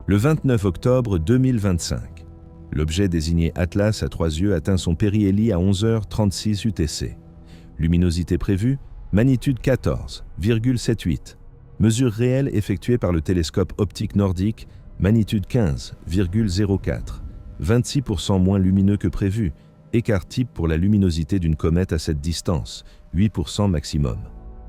Le 29 octobre 2025, l'objet désigné Atlas à 3 yeux atteint son périhélie à 11h36 UTC. Luminosité prévue, magnitude 14,78. Mesure réelle effectuée par le télescope optique nordique, magnitude 15,04. 26% moins lumineux que prévu, écart type pour la luminosité d'une comète à cette distance, 8% maximum.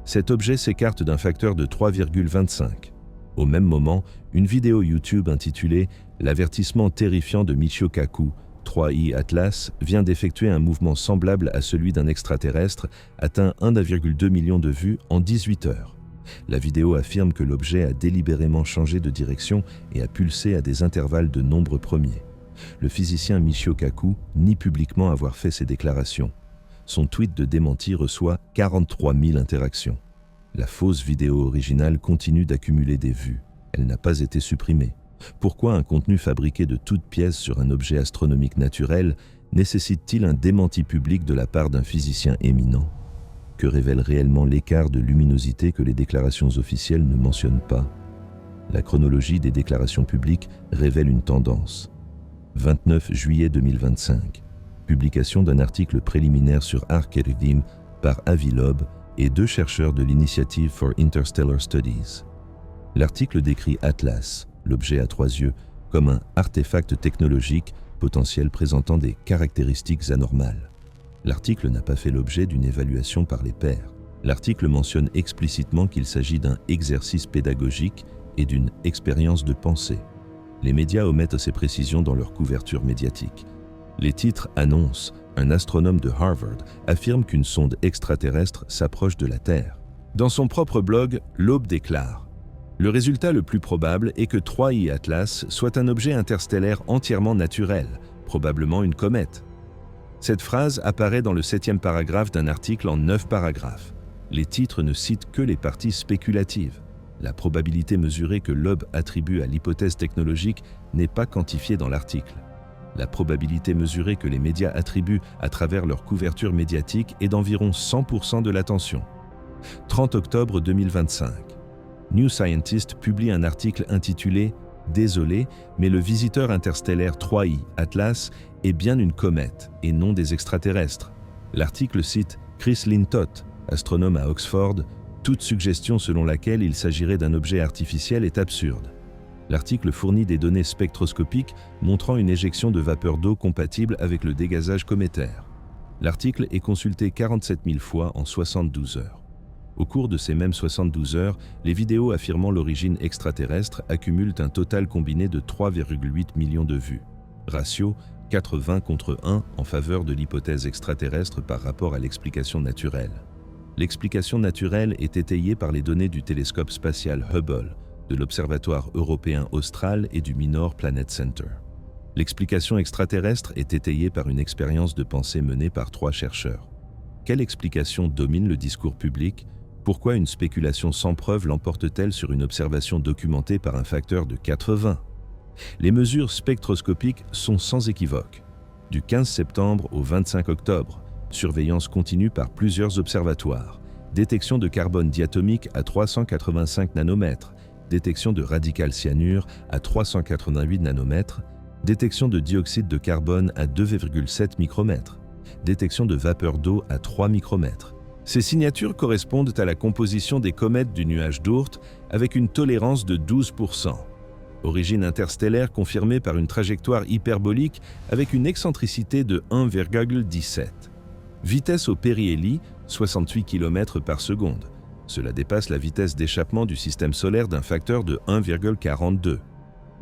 Cet objet s'écarte d'un facteur de 3,25. Au même moment, une vidéo YouTube intitulée « L'avertissement terrifiant de Michio Kaku, 3I Atlas » vient d'effectuer un mouvement semblable à celui d'un extraterrestre, atteint 1,2 million de vues en 18 heures. La vidéo affirme que l'objet a délibérément changé de direction et a pulsé à des intervalles de nombres premiers. Le physicien Michio Kaku nie publiquement avoir fait ces déclarations. Son tweet de démenti reçoit 43 000 interactions. La fausse vidéo originale continue d'accumuler des vues. Elle n'a pas été supprimée. Pourquoi un contenu fabriqué de toutes pièces sur un objet astronomique naturel nécessite-t-il un démenti public de la part d'un physicien éminent? Que révèle réellement l'écart de luminosité que les déclarations officielles ne mentionnent pas? La chronologie des déclarations publiques révèle une tendance. 29 juillet 2025. Publication d'un article préliminaire sur Ar-Keredim par Avi Loeb et 2 chercheurs de l'Initiative for Interstellar Studies. L'article décrit Atlas, l'objet à 3 yeux, comme un artefact technologique potentiel présentant des caractéristiques anormales. L'article n'a pas fait l'objet d'une évaluation par les pairs. L'article mentionne explicitement qu'il s'agit d'un exercice pédagogique et d'une expérience de pensée. Les médias omettent ces précisions dans leur couverture médiatique. Les titres annoncent « Un astronome de Harvard affirme qu'une sonde extraterrestre s'approche de la Terre ». Dans son propre blog, Loeb déclare « Le résultat le plus probable est que 3I Atlas soit un objet interstellaire entièrement naturel, probablement une comète. » Cette phrase apparaît dans le 7e paragraphe d'un article en 9 paragraphes. Les titres ne citent que les parties spéculatives. La probabilité mesurée que Loeb attribue à l'hypothèse technologique n'est pas quantifiée dans l'article. La probabilité mesurée que les médias attribuent à travers leur couverture médiatique est d'environ 100% de l'attention. 30 octobre 2025. New Scientist publie un article intitulé « Désolé, mais le visiteur interstellaire 3I Atlas est bien une comète et non des extraterrestres ». L'article cite Chris Lintott, astronome à Oxford. Toute suggestion selon laquelle il s'agirait d'un objet artificiel est absurde. L'article fournit des données spectroscopiques montrant une éjection de vapeur d'eau compatible avec le dégazage cométaire. L'article est consulté 47 000 fois en 72 heures. Au cours de ces mêmes 72 heures, les vidéos affirmant l'origine extraterrestre accumulent un total combiné de 3,8 millions de vues. Ratio 80 contre 1 en faveur de l'hypothèse extraterrestre par rapport à l'explication naturelle. L'explication naturelle est étayée par les données du télescope spatial Hubble, de l'Observatoire européen austral et du Minor Planet Center. L'explication extraterrestre est étayée par une expérience de pensée menée par 3 chercheurs. Quelle explication domine le discours public? Pourquoi une spéculation sans preuve l'emporte-t-elle sur une observation documentée par un facteur de 80? Les mesures spectroscopiques sont sans équivoque. Du 15 septembre au 25 octobre, surveillance continue par plusieurs observatoires, détection de carbone diatomique à 385 nanomètres, détection de radical cyanure à 388 nanomètres, détection de dioxyde de carbone à 2,7 micromètres, détection de vapeur d'eau à 3 micromètres. Ces signatures correspondent à la composition des comètes du nuage d'Oort avec une tolérance de 12%. Origine interstellaire confirmée par une trajectoire hyperbolique avec une excentricité de 1,17. Vitesse au périhélie, 68 km par seconde. Cela dépasse la vitesse d'échappement du système solaire d'un facteur de 1,42.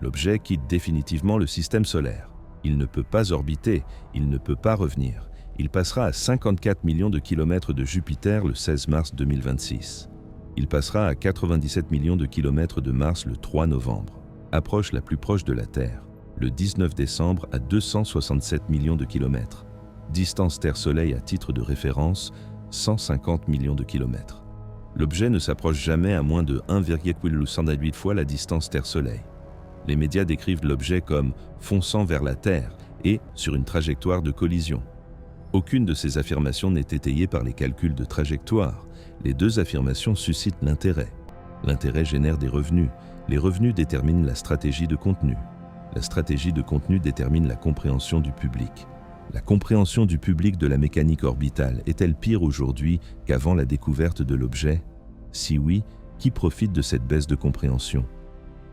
L'objet quitte définitivement le système solaire. Il ne peut pas orbiter, il ne peut pas revenir. Il passera à 54 millions de kilomètres de Jupiter le 16 mars 2026. Il passera à 97 millions de kilomètres de Mars le 3 novembre. Approche la plus proche de la Terre, le 19 décembre à 267 millions de kilomètres. Distance Terre-Soleil à titre de référence, 150 millions de kilomètres. L'objet ne s'approche jamais à moins de 1,108 fois la distance Terre-Soleil. Les médias décrivent l'objet comme fonçant vers la Terre et sur une trajectoire de collision. Aucune de ces affirmations n'est étayée par les calculs de trajectoire. Les 2 affirmations suscitent l'intérêt. L'intérêt génère des revenus. Les revenus déterminent la stratégie de contenu. La stratégie de contenu détermine la compréhension du public. La compréhension du public de la mécanique orbitale est-elle pire aujourd'hui qu'avant la découverte de l'objet? Si oui, qui profite de cette baisse de compréhension?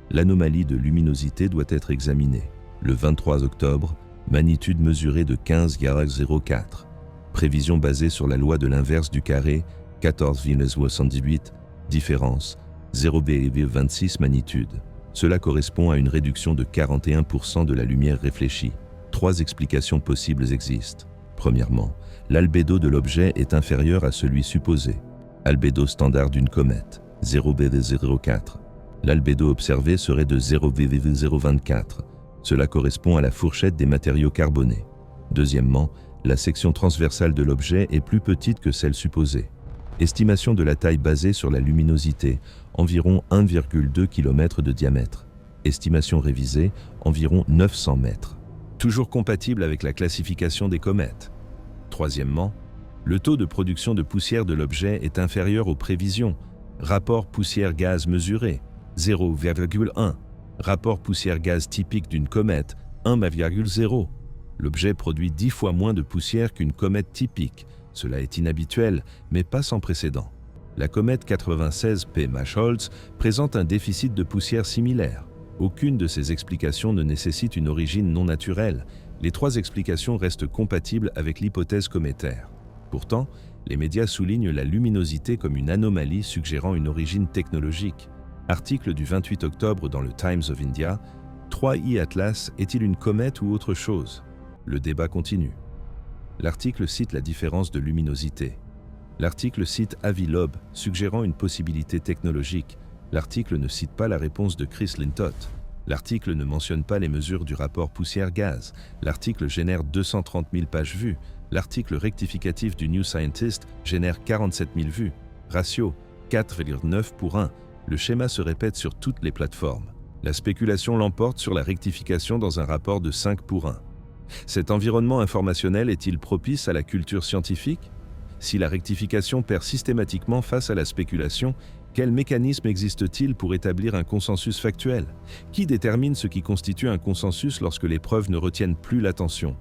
L'anomalie de luminosité doit être examinée. Le 23 octobre, magnitude mesurée de 15,04. Prévision basée sur la loi de l'inverse du carré, 14,78, différence, 0,26 magnitude. Cela correspond à une réduction de 41% de la lumière réfléchie. 3 explications possibles existent. Premièrement, l'albédo de l'objet est inférieur à celui supposé. Albédo standard d'une comète, 0,04. L'albédo observé serait de 0,024. Cela correspond à la fourchette des matériaux carbonés. Deuxièmement, la section transversale de l'objet est plus petite que celle supposée. Estimation de la taille basée sur la luminosité, environ 1,2 km de diamètre. Estimation révisée, environ 900 mètres. Toujours compatible avec la classification des comètes. Troisièmement, le taux de production de poussière de l'objet est inférieur aux prévisions. Rapport poussière-gaz mesuré, 0,1. Rapport poussière-gaz typique d'une comète, 1,0. L'objet produit 10 fois moins de poussière qu'une comète typique. Cela est inhabituel, mais pas sans précédent. La comète 96 P. Maschholz présente un déficit de poussière similaire. Aucune de ces explications ne nécessite une origine non naturelle. Les 3 explications restent compatibles avec l'hypothèse cométaire. Pourtant, les médias soulignent la luminosité comme une anomalie suggérant une origine technologique. Article du 28 octobre dans le Times of India, 3I Atlas est-il une comète ou autre chose? Le débat continue. L'article cite la différence de luminosité. L'article cite Avi Loeb, suggérant une possibilité technologique. L'article ne cite pas la réponse de Chris Lintott. L'article ne mentionne pas les mesures du rapport poussière-gaz. L'article génère 230 000 pages vues. L'article rectificatif du New Scientist génère 47 000 vues. Ratio 4,9 pour 1. Le schéma se répète sur toutes les plateformes. La spéculation l'emporte sur la rectification dans un rapport de 5 pour 1. Cet environnement informationnel est-il propice à la culture scientifique? Si la rectification perd systématiquement face à la spéculation, quel mécanisme existe-t-il pour établir un consensus factuel? Qui détermine ce qui constitue un consensus lorsque les preuves ne retiennent plus l'attention?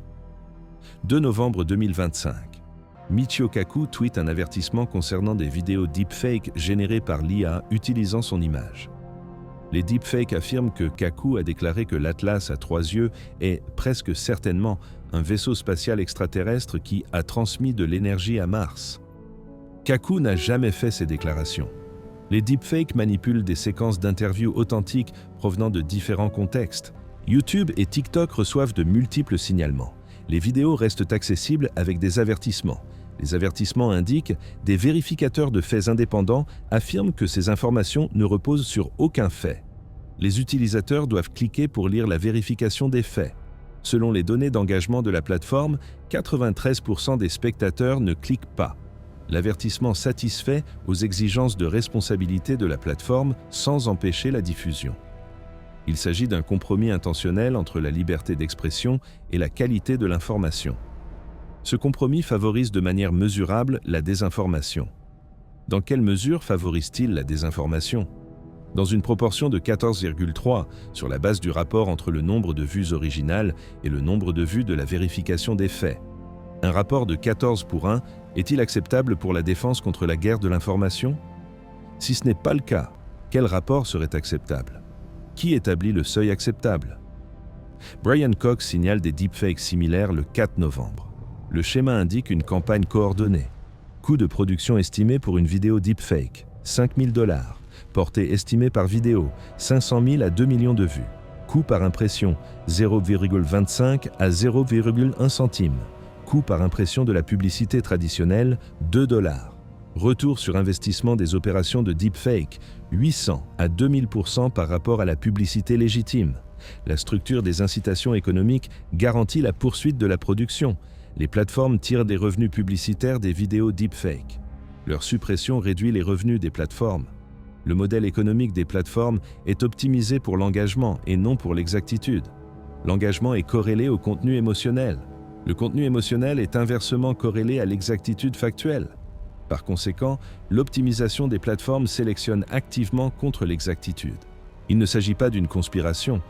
2 novembre 2025. Michio Kaku tweet un avertissement concernant des vidéos deepfake générées par l'IA utilisant son image. Les deepfakes affirment que Kaku a déclaré que l'Atlas à 3 yeux est presque certainement un vaisseau spatial extraterrestre qui a transmis de l'énergie à Mars. Kaku n'a jamais fait ces déclarations. Les deepfakes manipulent des séquences d'interviews authentiques provenant de différents contextes. YouTube et TikTok reçoivent de multiples signalements. Les vidéos restent accessibles avec des avertissements. Les avertissements indiquent « Des vérificateurs de faits indépendants affirment que ces informations ne reposent sur aucun fait. Les utilisateurs doivent cliquer pour lire la vérification des faits. Selon les données d'engagement de la plateforme, 93% des spectateurs ne cliquent pas. L'avertissement satisfait aux exigences de responsabilité de la plateforme sans empêcher la diffusion. Il s'agit d'un compromis intentionnel entre la liberté d'expression et la qualité de l'information. Ce compromis favorise de manière mesurable la désinformation. Dans quelle mesure favorise-t-il la désinformation? Dans une proportion de 14,3 sur la base du rapport entre le nombre de vues originales et le nombre de vues de la vérification des faits. Un rapport de 14 pour 1 est-il acceptable pour la défense contre la guerre de l'information? Si ce n'est pas le cas, quel rapport serait acceptable? Qui établit le seuil acceptable? Brian Cox signale des deepfakes similaires le 4 novembre. Le schéma indique une campagne coordonnée. Coût de production estimé pour une vidéo deepfake, 5 000 $. Portée estimée par vidéo, 500 000 à 2 millions de vues. Coût par impression, 0,25 à 0,1 centime. Coût par impression de la publicité traditionnelle, 2 $. Retour sur investissement des opérations de deepfake, 800 à 2000% par rapport à la publicité légitime. La structure des incitations économiques garantit la poursuite de la production. Les plateformes tirent des revenus publicitaires des vidéos deepfake. Leur suppression réduit les revenus des plateformes. Le modèle économique des plateformes est optimisé pour l'engagement et non pour l'exactitude. L'engagement est corrélé au contenu émotionnel. Le contenu émotionnel est inversement corrélé à l'exactitude factuelle. Par conséquent, l'optimisation des plateformes sélectionne activement contre l'exactitude. Il ne s'agit pas d'une conspiration,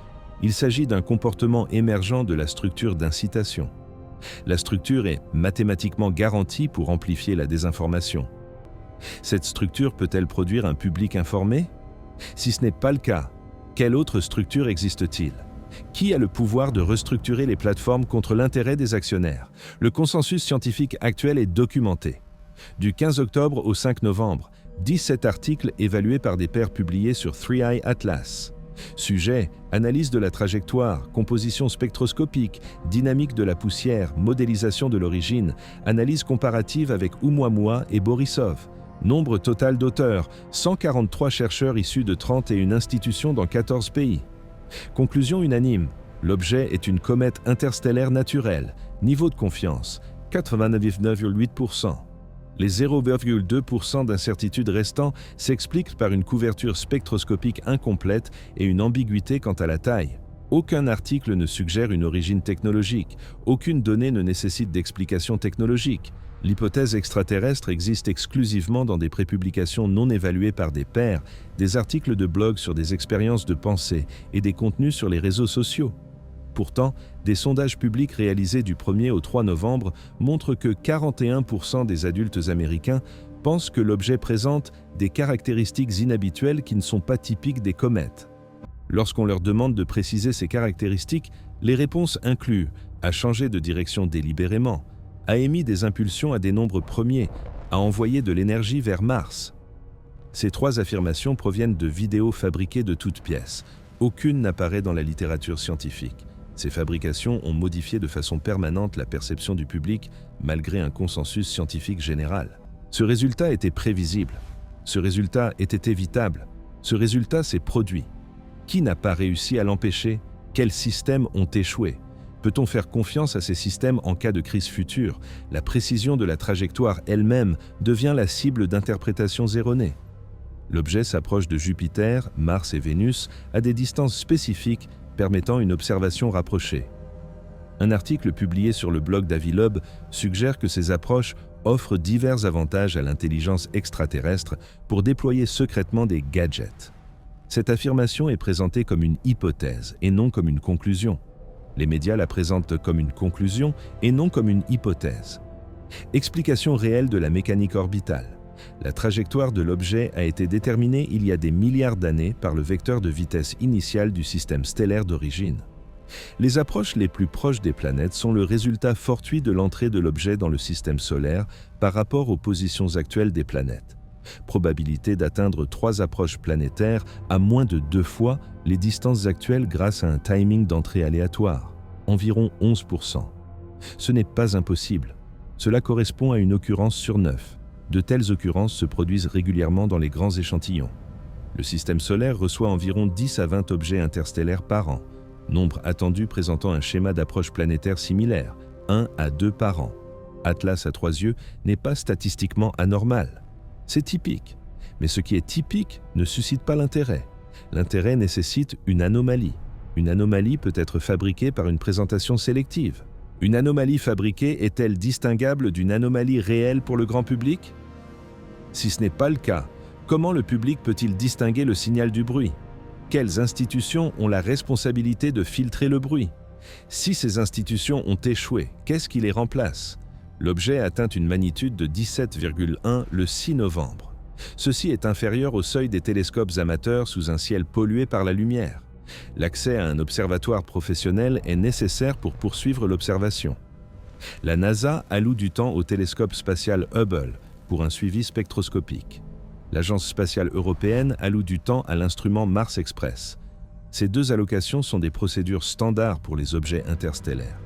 il s'agit d'un comportement émergent de la structure d'incitation. La structure est mathématiquement garantie pour amplifier la désinformation. Cette structure peut-elle produire un public informé? Si ce n'est pas le cas, quelle autre structure existe-t-il? Qui a le pouvoir de restructurer les plateformes contre l'intérêt des actionnaires? Le consensus scientifique actuel est documenté. Du 15 octobre au 5 novembre, 17 articles évalués par des pairs publiés sur 3i Atlas. Sujet, analyse de la trajectoire, composition spectroscopique, dynamique de la poussière, modélisation de l'origine, analyse comparative avec Oumuamua et Borisov. Nombre total d'auteurs, 143 chercheurs issus de 31 institutions dans 14 pays. Conclusion unanime, l'objet est une comète interstellaire naturelle. Niveau de confiance, 99,8%. Les 0,2% d'incertitude restants s'expliquent par une couverture spectroscopique incomplète et une ambiguïté quant à la taille. Aucun article ne suggère une origine technologique, aucune donnée ne nécessite d'explication technologique. L'hypothèse extraterrestre existe exclusivement dans des prépublications non évaluées par des pairs, des articles de blog sur des expériences de pensée et des contenus sur les réseaux sociaux. Pourtant, des sondages publics réalisés du 1er au 3 novembre montrent que 41% des adultes américains pensent que l'objet présente des caractéristiques inhabituelles qui ne sont pas typiques des comètes. Lorsqu'on leur demande de préciser ces caractéristiques, les réponses incluent « a changé de direction délibérément », a émis des impulsions à des nombres premiers, a envoyé de l'énergie vers Mars. Ces trois affirmations proviennent de vidéos fabriquées de toutes pièces. Aucune n'apparaît dans la littérature scientifique. Ces fabrications ont modifié de façon permanente la perception du public malgré un consensus scientifique général. Ce résultat était prévisible. Ce résultat était évitable. Ce résultat s'est produit. Qui n'a pas réussi à l'empêcher? Quels systèmes ont échoué? Peut-on faire confiance à ces systèmes en cas de crise future? La précision de la trajectoire elle-même devient la cible d'interprétations erronées. L'objet s'approche de Jupiter, Mars et Vénus à des distances spécifiques permettant une observation rapprochée. Un article publié sur le blog d'Avilob suggère que ces approches offrent divers avantages à l'intelligence extraterrestre pour déployer secrètement des gadgets. Cette affirmation est présentée comme une hypothèse et non comme une conclusion. Les médias la présentent comme une conclusion et non comme une hypothèse. Explication réelle de la mécanique orbitale. La trajectoire de l'objet a été déterminée il y a des milliards d'années par le vecteur de vitesse initiale du système stellaire d'origine. Les approches les plus proches des planètes sont le résultat fortuit de l'entrée de l'objet dans le système solaire par rapport aux positions actuelles des planètes. Probabilité d'atteindre 3 approches planétaires à moins de 2 fois les distances actuelles grâce à un timing d'entrée aléatoire, environ 11%. Ce n'est pas impossible. Cela correspond à une occurrence sur 9. De telles occurrences se produisent régulièrement dans les grands échantillons. Le système solaire reçoit environ 10 à 20 objets interstellaires par an, nombre attendu présentant un schéma d'approche planétaire similaire, 1 à 2 par an. Atlas à 3 yeux n'est pas statistiquement anormal. C'est typique, mais ce qui est typique ne suscite pas l'intérêt. L'intérêt nécessite une anomalie. Une anomalie peut être fabriquée par une présentation sélective. Une anomalie fabriquée est-elle distinguable d'une anomalie réelle pour le grand public? Si ce n'est pas le cas, comment le public peut-il distinguer le signal du bruit? Quelles institutions ont la responsabilité de filtrer le bruit? Si ces institutions ont échoué, qu'est-ce qui les remplace? L'objet atteint une magnitude de 17,1 le 6 novembre. Ceci est inférieur au seuil des télescopes amateurs sous un ciel pollué par la lumière. L'accès à un observatoire professionnel est nécessaire pour poursuivre l'observation. La NASA alloue du temps au télescope spatial Hubble pour un suivi spectroscopique. L'Agence spatiale européenne alloue du temps à l'instrument Mars Express. Ces deux allocations sont des procédures standards pour les objets interstellaires.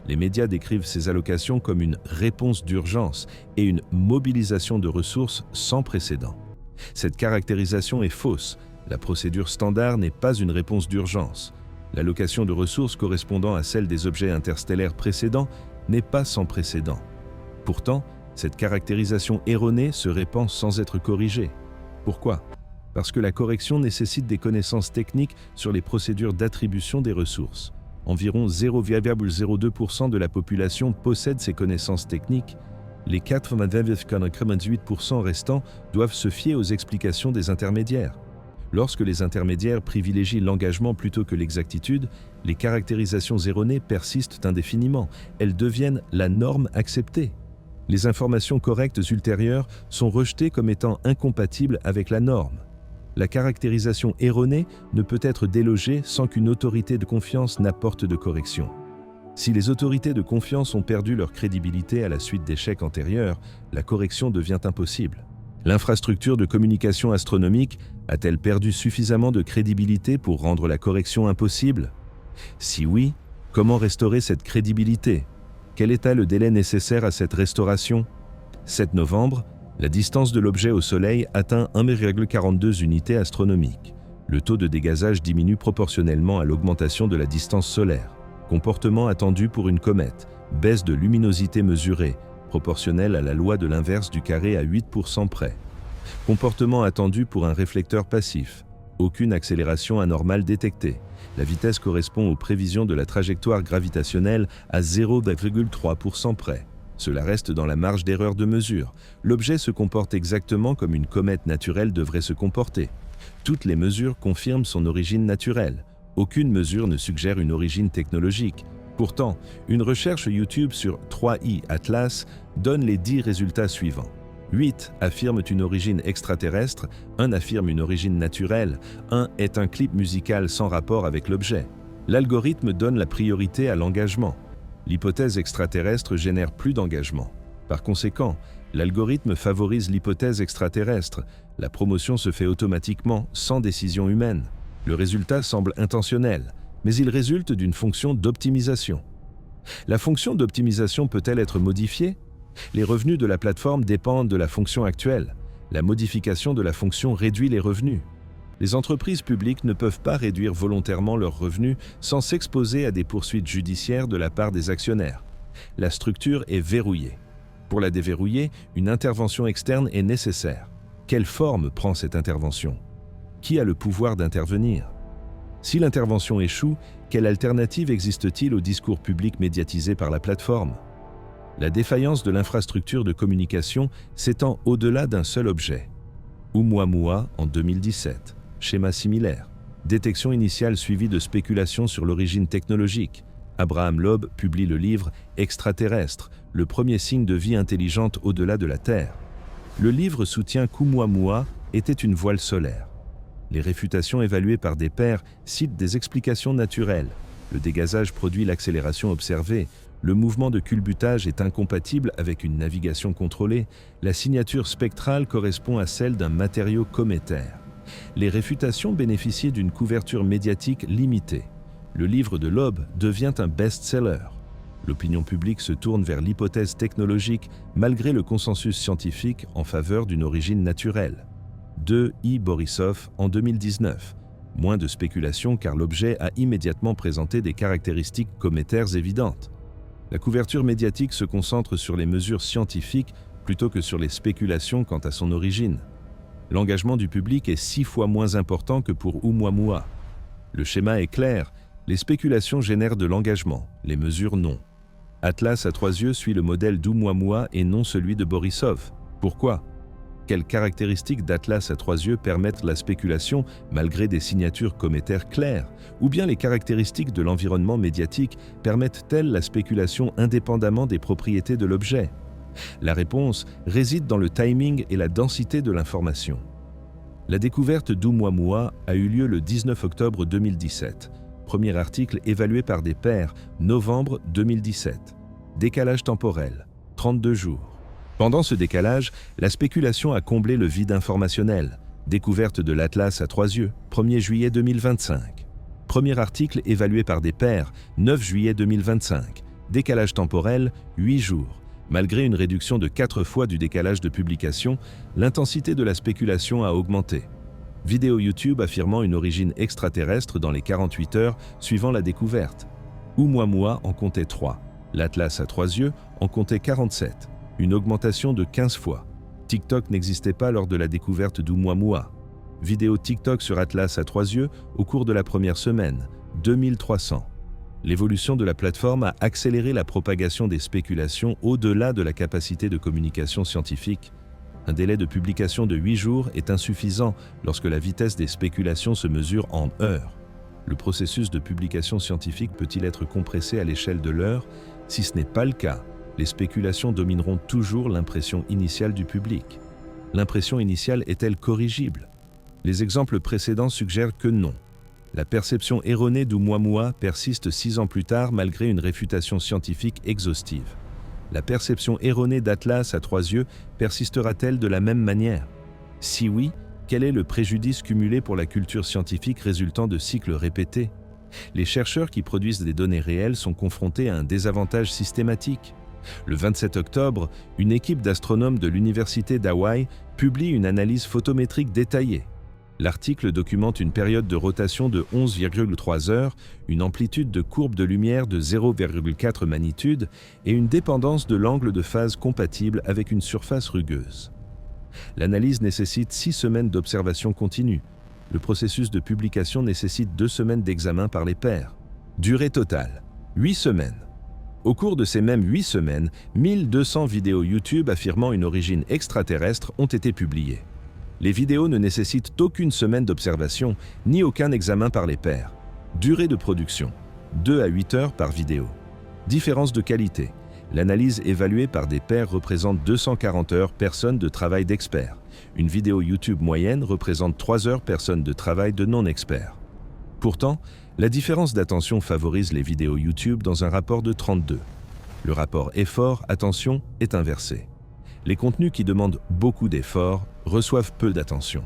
Les médias décrivent ces allocations comme une réponse d'urgence et une mobilisation de ressources sans précédent. Cette caractérisation est fausse. La procédure standard n'est pas une réponse d'urgence. L'allocation de ressources correspondant à celle des objets interstellaires précédents n'est pas sans précédent. Pourtant, cette caractérisation erronée se répand sans être corrigée. Pourquoi? Parce que la correction nécessite des connaissances techniques sur les procédures d'attribution des ressources. Environ 0,02% de la population possède ces connaissances techniques. Les 99,98% restants doivent se fier aux explications des intermédiaires. Lorsque les intermédiaires privilégient l'engagement plutôt que l'exactitude, les caractérisations erronées persistent indéfiniment. Elles deviennent la norme acceptée. Les informations correctes ultérieures sont rejetées comme étant incompatibles avec la norme. La caractérisation erronée ne peut être délogée sans qu'une autorité de confiance n'apporte de correction. Si les autorités de confiance ont perdu leur crédibilité à la suite d'échecs antérieurs, la correction devient impossible. L'infrastructure de communication astronomique a-t-elle perdu suffisamment de crédibilité pour rendre la correction impossible? Si oui, comment restaurer cette crédibilité? Quel est le délai nécessaire à cette restauration? 7 novembre, la distance de l'objet au Soleil atteint 1,42 unités astronomiques. Le taux de dégazage diminue proportionnellement à l'augmentation de la distance solaire. Comportement attendu pour une comète, baisse de luminosité mesurée, proportionnelle à la loi de l'inverse du carré à 8% près. Comportement attendu pour un réflecteur passif, aucune accélération anormale détectée. La vitesse correspond aux prévisions de la trajectoire gravitationnelle à 0,3% près. Cela reste dans la marge d'erreur de mesure. L'objet se comporte exactement comme une comète naturelle devrait se comporter. Toutes les mesures confirment son origine naturelle. Aucune mesure ne suggère une origine technologique. Pourtant, une recherche YouTube sur 3i Atlas donne les 10 résultats suivants. 8 affirment une origine extraterrestre, 1 affirme une origine naturelle, 1 est un clip musical sans rapport avec l'objet. L'algorithme donne la priorité à l'engagement. L'hypothèse extraterrestre génère plus d'engagement. Par conséquent, l'algorithme favorise l'hypothèse extraterrestre. La promotion se fait automatiquement, sans décision humaine. Le résultat semble intentionnel, mais il résulte d'une fonction d'optimisation. La fonction d'optimisation peut-elle être modifiée? Les revenus de la plateforme dépendent de la fonction actuelle. La modification de la fonction réduit les revenus. Les entreprises publiques ne peuvent pas réduire volontairement leurs revenus sans s'exposer à des poursuites judiciaires de la part des actionnaires. La structure est verrouillée. Pour la déverrouiller, une intervention externe est nécessaire. Quelle forme prend cette intervention? Qui a le pouvoir d'intervenir? Si l'intervention échoue, quelle alternative existe-t-il au discours public médiatisé par la plateforme? La défaillance de l'infrastructure de communication s'étend au-delà d'un seul objet. Oumuamua en 2017. Schéma similaire. Détection initiale suivie de spéculations sur l'origine technologique. Abraham Loeb publie le livre « Extraterrestre, le premier signe de vie intelligente au-delà de la Terre ». Le livre soutient qu'Oumuamua était une voile solaire. Les réfutations évaluées par des pairs citent des explications naturelles. Le dégazage produit l'accélération observée. Le mouvement de culbutage est incompatible avec une navigation contrôlée. La signature spectrale correspond à celle d'un matériau cométaire. Les réfutations bénéficiaient d'une couverture médiatique limitée. Le livre de Loeb devient un best-seller. L'opinion publique se tourne vers l'hypothèse technologique malgré le consensus scientifique en faveur d'une origine naturelle. 2 I. Borisov en 2019. Moins de spéculation car l'objet a immédiatement présenté des caractéristiques cométaires évidentes. La couverture médiatique se concentre sur les mesures scientifiques plutôt que sur les spéculations quant à son origine. L'engagement du public est 6 fois moins important que pour Oumuamua. Le schéma est clair, les spéculations génèrent de l'engagement, les mesures non. Atlas à 3 yeux suit le modèle d'Oumuamua et non celui de Borisov. Pourquoi? Quelles caractéristiques d'Atlas à 3 yeux permettent la spéculation malgré des signatures cométaires claires? Ou bien les caractéristiques de l'environnement médiatique permettent-elles la spéculation indépendamment des propriétés de l'objet? La réponse réside dans le timing et la densité de l'information. La découverte d'Oumuamua a eu lieu le 19 octobre 2017. Premier article évalué par des pairs, novembre 2017. Décalage temporel, 32 jours. Pendant ce décalage, la spéculation a comblé le vide informationnel. Découverte de l'Atlas à 3 yeux, 1er juillet 2025. Premier article évalué par des pairs, 9 juillet 2025. Décalage temporel, 8 jours. Malgré une réduction de 4 fois du décalage de publication, l'intensité de la spéculation a augmenté. Vidéo YouTube affirmant une origine extraterrestre dans les 48 heures suivant la découverte. Oumuamua en comptait 3. L'Atlas à 3 yeux en comptait 47. Une augmentation de 15 fois. TikTok n'existait pas lors de la découverte d'Oumuamua. Vidéo TikTok sur Atlas à 3 yeux au cours de la première semaine, 2300. L'évolution de la plateforme a accéléré la propagation des spéculations au-delà de la capacité de communication scientifique. Un délai de publication de 8 jours est insuffisant lorsque la vitesse des spéculations se mesure en heures. Le processus de publication scientifique peut-il être compressé à l'échelle de l'heure? Si ce n'est pas le cas, les spéculations domineront toujours l'impression initiale du public. L'impression initiale est-elle corrigible? Les exemples précédents suggèrent que non. La perception erronée d'Oumuamua persiste 6 ans plus tard malgré une réfutation scientifique exhaustive. La perception erronée d'Atlas à 3 yeux persistera-t-elle de la même manière? Si oui, quel est le préjudice cumulé pour la culture scientifique résultant de cycles répétés? Les chercheurs qui produisent des données réelles sont confrontés à un désavantage systématique. Le 27 octobre, une équipe d'astronomes de l'Université d'Hawaï publie une analyse photométrique détaillée. L'article documente une période de rotation de 11,3 heures, une amplitude de courbe de lumière de 0,4 magnitude et une dépendance de l'angle de phase compatible avec une surface rugueuse. L'analyse nécessite 6 semaines d'observation continue. Le processus de publication nécessite 2 semaines d'examen par les pairs. Durée totale, 8 semaines. Au cours de ces mêmes 8 semaines, 1200 vidéos YouTube affirmant une origine extraterrestre ont été publiées. Les vidéos ne nécessitent aucune semaine d'observation, ni aucun examen par les pairs. Durée de production, 2 à 8 heures par vidéo. Différence de qualité. L'analyse évaluée par des pairs représente 240 heures personnes de travail d'experts. Une vidéo YouTube moyenne représente 3 heures personnes de travail de non-experts. Pourtant, la différence d'attention favorise les vidéos YouTube dans un rapport de 32. Le rapport effort-attention est inversé. Les contenus qui demandent beaucoup d'efforts reçoivent peu d'attention.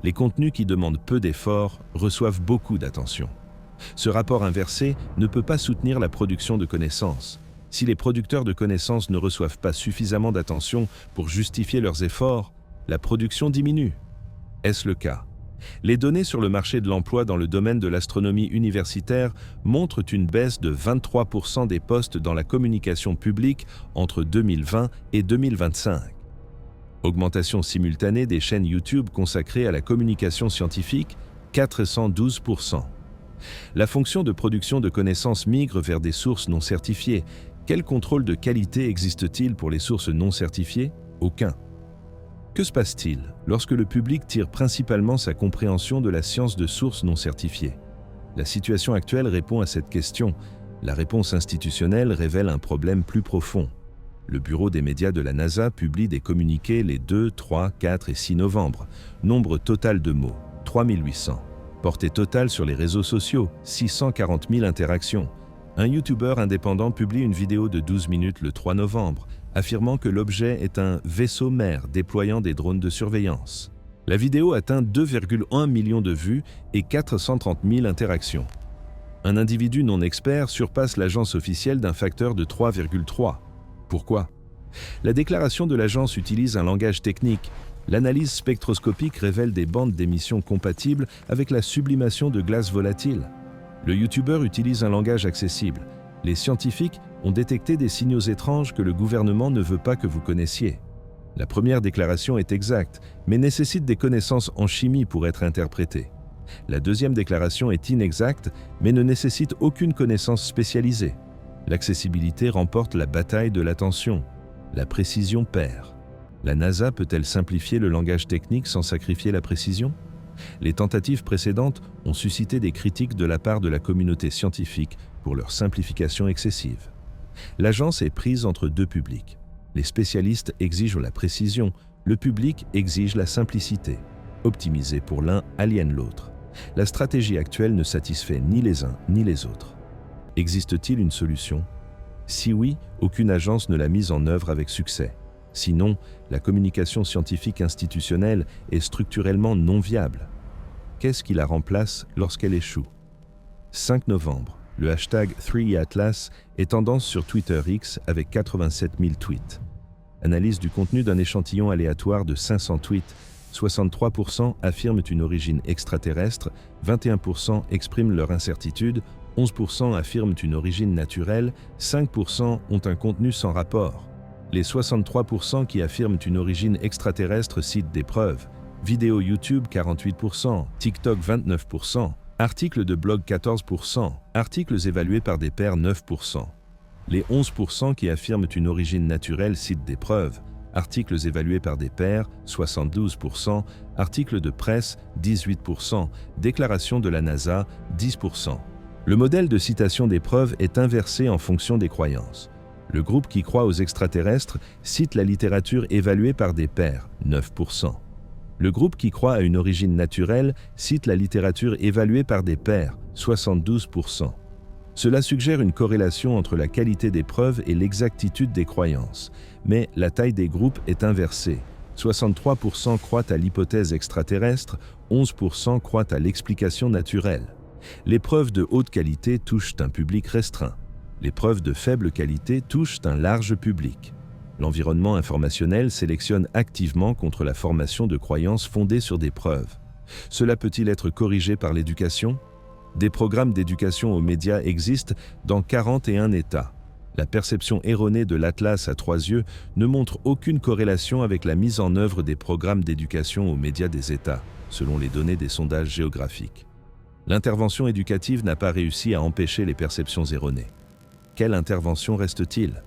Les contenus qui demandent peu d'efforts reçoivent beaucoup d'attention. Ce rapport inversé ne peut pas soutenir la production de connaissances. Si les producteurs de connaissances ne reçoivent pas suffisamment d'attention pour justifier leurs efforts, la production diminue. Est-ce le cas? Les données sur le marché de l'emploi dans le domaine de l'astronomie universitaire montrent une baisse de 23% des postes dans la communication publique entre 2020 et 2025. Augmentation simultanée des chaînes YouTube consacrées à la communication scientifique, 412%. La fonction de production de connaissances migre vers des sources non certifiées. Quel contrôle de qualité existe-t-il pour les sources non certifiées? Aucun. Que se passe-t-il lorsque le public tire principalement sa compréhension de la science de sources non certifiées? La situation actuelle répond à cette question. La réponse institutionnelle révèle un problème plus profond. Le bureau des médias de la NASA publie des communiqués les 2, 3, 4 et 6 novembre. Nombre total de mots, 3800. Portée totale sur les réseaux sociaux, 640 000 interactions. Un YouTuber indépendant publie une vidéo de 12 minutes le 3 novembre, affirmant que l'objet est un vaisseau-mère déployant des drones de surveillance. La vidéo atteint 2,1 millions de vues et 430 000 interactions. Un individu non expert surpasse l'agence officielle d'un facteur de 3,3. Pourquoi? La déclaration de l'agence utilise un langage technique. L'analyse spectroscopique révèle des bandes d'émission compatibles avec la sublimation de glace volatile. Le YouTuber utilise un langage accessible. Les scientifiques ont détecté des signaux étranges que le gouvernement ne veut pas que vous connaissiez. La première déclaration est exacte, mais nécessite des connaissances en chimie pour être interprétée. La deuxième déclaration est inexacte, mais ne nécessite aucune connaissance spécialisée. L'accessibilité remporte la bataille de l'attention. La précision perd. La NASA peut-elle simplifier le langage technique sans sacrifier la précision? Les tentatives précédentes ont suscité des critiques de la part de la communauté scientifique pour leur simplification excessive. L'agence est prise entre deux publics. Les spécialistes exigent la précision, le public exige la simplicité. Optimiser pour l'un aliène l'autre. La stratégie actuelle ne satisfait ni les uns ni les autres. Existe-t-il une solution? Si oui, aucune agence ne l'a mise en œuvre avec succès. Sinon, la communication scientifique institutionnelle est structurellement non viable. Qu'est-ce qui la remplace lorsqu'elle échoue? 5 novembre, le hashtag 3Atlas est tendance sur Twitter X avec 87 000 tweets. Analyse du contenu d'un échantillon aléatoire de 500 tweets. 63% affirment une origine extraterrestre, 21% expriment leur incertitude, 11% affirment une origine naturelle, 5% ont un contenu sans rapport. Les 63% qui affirment une origine extraterrestre citent des preuves. Vidéo YouTube 48%, TikTok 29%, articles de blog 14%, articles évalués par des pairs 9%. Les 11% qui affirment une origine naturelle citent des preuves. articles évalués par des pairs, 72%, articles de presse, 18%, déclarations de la NASA, 10%. Le modèle de citation des preuves est inversé en fonction des croyances. Le groupe qui croit aux extraterrestres cite la littérature évaluée par des pairs, 9%. Le groupe qui croit à une origine naturelle cite la littérature évaluée par des pairs, 72%. Cela suggère une corrélation entre la qualité des preuves et l'exactitude des croyances. Mais la taille des groupes est inversée. 63% croient à l'hypothèse extraterrestre, 11% croient à l'explication naturelle. Les preuves de haute qualité touchent un public restreint. Les preuves de faible qualité touchent un large public. L'environnement informationnel sélectionne activement contre la formation de croyances fondées sur des preuves. Cela peut-il être corrigé par l'éducation ? Des programmes d'éducation aux médias existent dans 41 États. La perception erronée de l'Atlas à 3 yeux ne montre aucune corrélation avec la mise en œuvre des programmes d'éducation aux médias des États, selon les données des sondages géographiques. L'intervention éducative n'a pas réussi à empêcher les perceptions erronées. Quelle intervention reste-t-il ?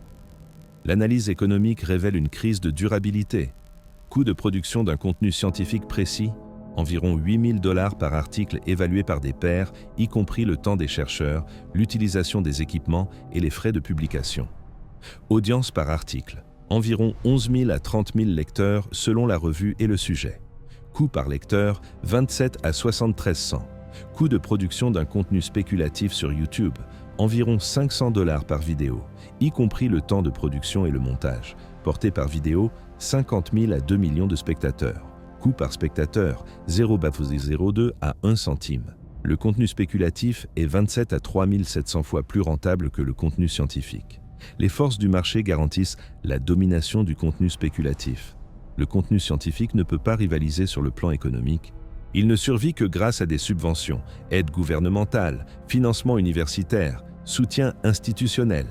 L'analyse économique révèle une crise de durabilité. Coût de production d'un contenu scientifique précis, environ 8 000 $ par article évalué par des pairs, y compris le temps des chercheurs, l'utilisation des équipements et les frais de publication. Audience par article, environ 11 000 à 30 000 lecteurs selon la revue et le sujet. Coût par lecteur, 27 à 73 cents. Coût de production d'un contenu spéculatif sur YouTube, environ 500 $ par vidéo, y compris le temps de production et le montage. Porté par vidéo, 50 000 à 2 millions de spectateurs. Coût par spectateur, 0,02 à 1 centime. Le contenu spéculatif est 27 à 3 700 fois plus rentable que le contenu scientifique. Les forces du marché garantissent la domination du contenu spéculatif. Le contenu scientifique ne peut pas rivaliser sur le plan économique. Il ne survit que grâce à des subventions, aides gouvernementales, financement universitaire, soutien institutionnel.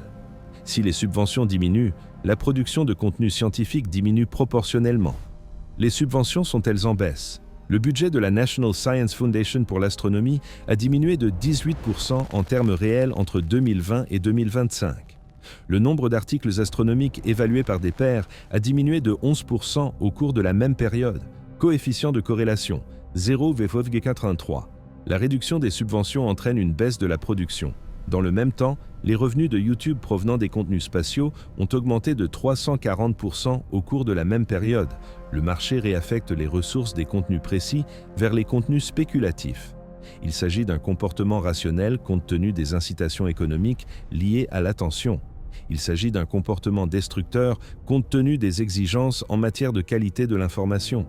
Si les subventions diminuent, la production de contenu scientifique diminue proportionnellement. Les subventions sont-elles en baisse ? Le budget de la National Science Foundation pour l'astronomie a diminué de 18% en termes réels entre 2020 et 2025. Le nombre d'articles astronomiques évalués par des pairs a diminué de 11% au cours de la même période. Coefficient de corrélation, 0,83. La réduction des subventions entraîne une baisse de la production. Dans le même temps, les revenus de YouTube provenant des contenus spatiaux ont augmenté de 340% au cours de la même période. Le marché réaffecte les ressources des contenus précis vers les contenus spéculatifs. Il s'agit d'un comportement rationnel compte tenu des incitations économiques liées à l'attention. Il s'agit d'un comportement destructeur compte tenu des exigences en matière de qualité de l'information.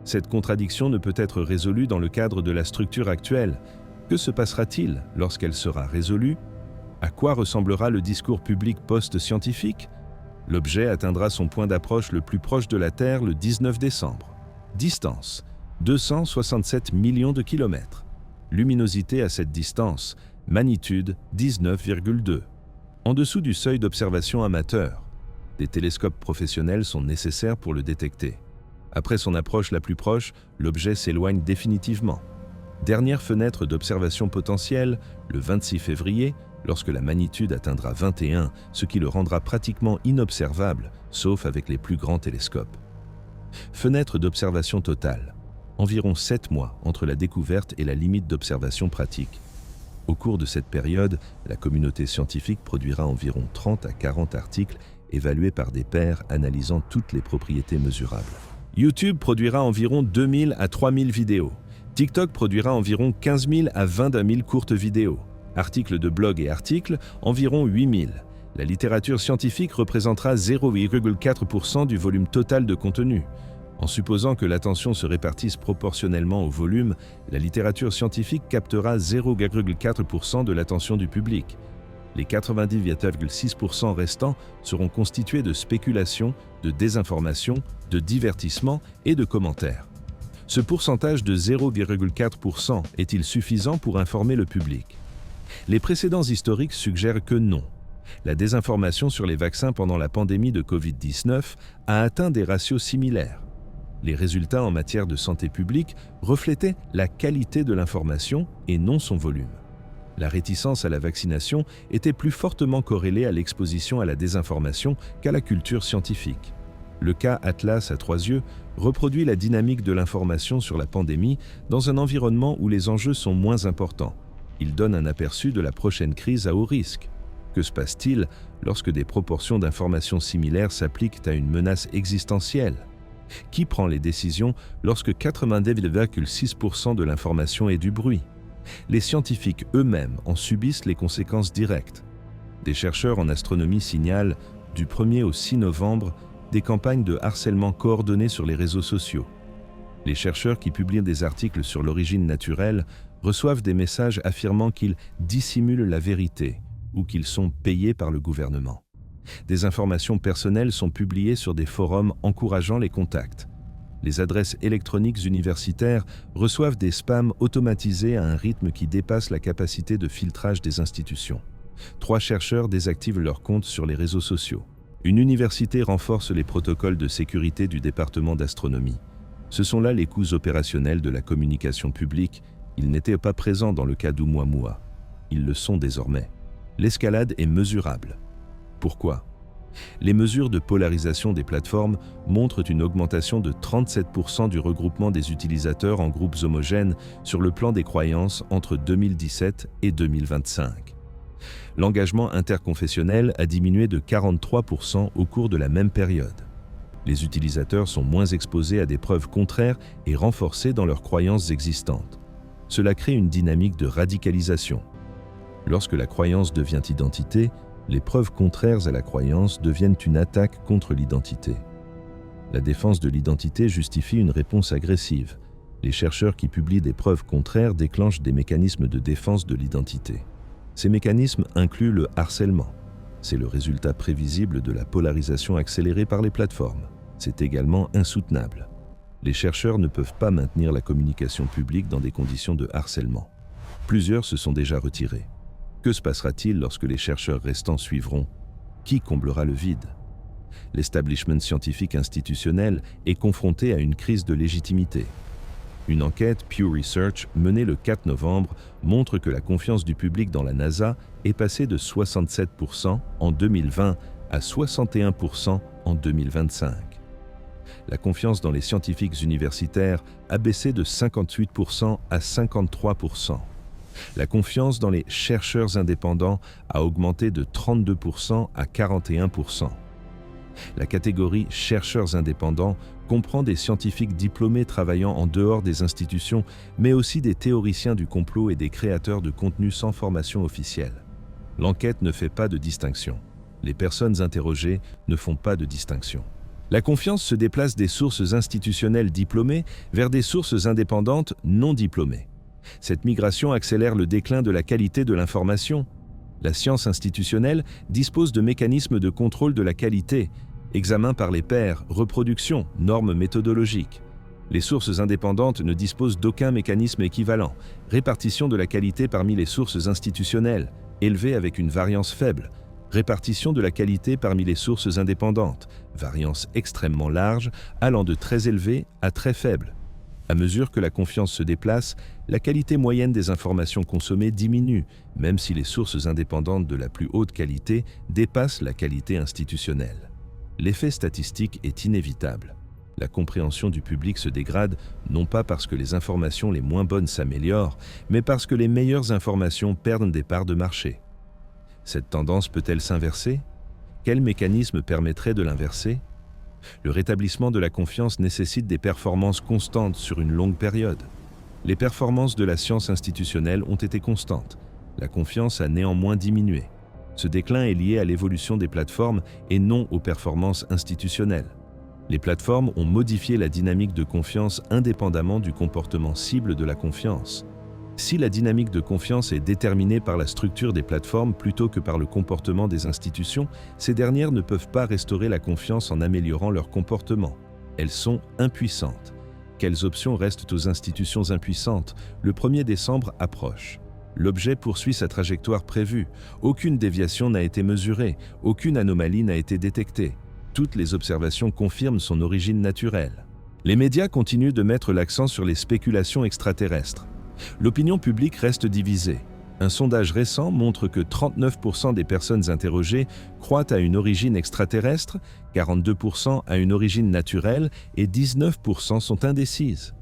Cette contradiction ne peut être résolue dans le cadre de la structure actuelle. Que se passera-t-il lorsqu'elle sera résolue ? À quoi ressemblera le discours public post-scientifique ? L'objet atteindra son point d'approche le plus proche de la Terre le 19 décembre. Distance, 267 millions de kilomètres. Luminosité à cette distance, magnitude 19,2. En dessous du seuil d'observation amateur, des télescopes professionnels sont nécessaires pour le détecter. Après son approche la plus proche, l'objet s'éloigne définitivement. Dernière fenêtre d'observation potentielle, le 26 février, lorsque la magnitude atteindra 21, ce qui le rendra pratiquement inobservable, sauf avec les plus grands télescopes. Fenêtre d'observation totale, environ 7 mois entre la découverte et la limite d'observation pratique. Au cours de cette période, la communauté scientifique produira environ 30 à 40 articles évalués par des pairs analysant toutes les propriétés mesurables. YouTube produira environ 2000 à 3000 vidéos. TikTok produira environ 15 000 à 20 000 courtes vidéos. Articles de blog et articles, environ 8 000. La littérature scientifique représentera 0,4% du volume total de contenu. En supposant que l'attention se répartisse proportionnellement au volume, la littérature scientifique captera 0,4% de l'attention du public. Les 90,6% restants seront constitués de spéculation, de désinformation, de divertissement et de commentaires. Ce pourcentage de 0,4% est-il suffisant pour informer le public ? Les précédents historiques suggèrent que non. La désinformation sur les vaccins pendant la pandémie de Covid-19 a atteint des ratios similaires. Les résultats en matière de santé publique reflétaient la qualité de l'information et non son volume. La réticence à la vaccination était plus fortement corrélée à l'exposition à la désinformation qu'à la culture scientifique. Le cas Atlas à 3 yeux reproduit la dynamique de l'information sur la pandémie dans un environnement où les enjeux sont moins importants. Il donne un aperçu de la prochaine crise à haut risque. Que se passe-t-il lorsque des proportions d'informations similaires s'appliquent à une menace existentielle? Qui prend les décisions lorsque 99,6% de l'information est du bruit? Les scientifiques eux-mêmes en subissent les conséquences directes. Des chercheurs en astronomie signalent, du 1er au 6 novembre, des campagnes de harcèlement coordonnées sur les réseaux sociaux. Les chercheurs qui publient des articles sur l'origine naturelle reçoivent des messages affirmant qu'ils dissimulent la vérité ou qu'ils sont payés par le gouvernement. Des informations personnelles sont publiées sur des forums encourageant les contacts. Les adresses électroniques universitaires reçoivent des spams automatisés à un rythme qui dépasse la capacité de filtrage des institutions. 3 chercheurs désactivent leurs comptes sur les réseaux sociaux. Une université renforce les protocoles de sécurité du département d'astronomie. Ce sont là les coûts opérationnels de la communication publique. Ils n'étaient pas présents dans le cas d'Oumuamua. Ils le sont désormais. L'escalade est mesurable. Pourquoi? Les mesures de polarisation des plateformes montrent une augmentation de 37% du regroupement des utilisateurs en groupes homogènes sur le plan des croyances entre 2017 et 2025. L'engagement interconfessionnel a diminué de 43% au cours de la même période. Les utilisateurs sont moins exposés à des preuves contraires et renforcés dans leurs croyances existantes. Cela crée une dynamique de radicalisation. Lorsque la croyance devient identité, les preuves contraires à la croyance deviennent une attaque contre l'identité. La défense de l'identité justifie une réponse agressive. Les chercheurs qui publient des preuves contraires déclenchent des mécanismes de défense de l'identité. Ces mécanismes incluent le harcèlement. C'est le résultat prévisible de la polarisation accélérée par les plateformes. C'est également insoutenable. Les chercheurs ne peuvent pas maintenir la communication publique dans des conditions de harcèlement. Plusieurs se sont déjà retirés. Que se passera-t-il lorsque les chercheurs restants suivront? Qui comblera le vide? L'establishment scientifique institutionnel est confronté à une crise de légitimité. Une enquête Pew Research menée le 4 novembre montre que la confiance du public dans la NASA est passée de 67% en 2020 à 61% en 2025. La confiance dans les scientifiques universitaires a baissé de 58% à 53%. La confiance dans les chercheurs indépendants a augmenté de 32% à 41%. La catégorie chercheurs indépendants comprend des scientifiques diplômés travaillant en dehors des institutions, mais aussi des théoriciens du complot et des créateurs de contenus sans formation officielle. L'enquête ne fait pas de distinction. Les personnes interrogées ne font pas de distinction. La confiance se déplace des sources institutionnelles diplômées vers des sources indépendantes non diplômées. Cette migration accélère le déclin de la qualité de l'information. La science institutionnelle dispose de mécanismes de contrôle de la qualité, examen par les pairs, reproduction, normes méthodologiques. Les sources indépendantes ne disposent d'aucun mécanisme équivalent, répartition de la qualité parmi les sources institutionnelles, élevée avec une variance faible, répartition de la qualité parmi les sources indépendantes, variance extrêmement large, allant de très élevée à très faible. À mesure que la confiance se déplace, la qualité moyenne des informations consommées diminue, même si les sources indépendantes de la plus haute qualité dépassent la qualité institutionnelle. L'effet statistique est inévitable. La compréhension du public se dégrade non pas parce que les informations les moins bonnes s'améliorent, mais parce que les meilleures informations perdent des parts de marché. Cette tendance peut-elle s'inverser? Quel mécanisme permettrait de l'inverser? Le rétablissement de la confiance nécessite des performances constantes sur une longue période. Les performances de la science institutionnelle ont été constantes. La confiance a néanmoins diminué. Ce déclin est lié à l'évolution des plateformes et non aux performances institutionnelles. Les plateformes ont modifié la dynamique de confiance indépendamment du comportement cible de la confiance. Si la dynamique de confiance est déterminée par la structure des plateformes plutôt que par le comportement des institutions, ces dernières ne peuvent pas restaurer la confiance en améliorant leur comportement. Elles sont impuissantes. Quelles options restent aux institutions impuissantes? Le 1er décembre approche. L'objet poursuit sa trajectoire prévue. Aucune déviation n'a été mesurée, aucune anomalie n'a été détectée. Toutes les observations confirment son origine naturelle. Les médias continuent de mettre l'accent sur les spéculations extraterrestres. L'opinion publique reste divisée. Un sondage récent montre que 39% des personnes interrogées croient à une origine extraterrestre, 42% à une origine naturelle et 19% sont indécises.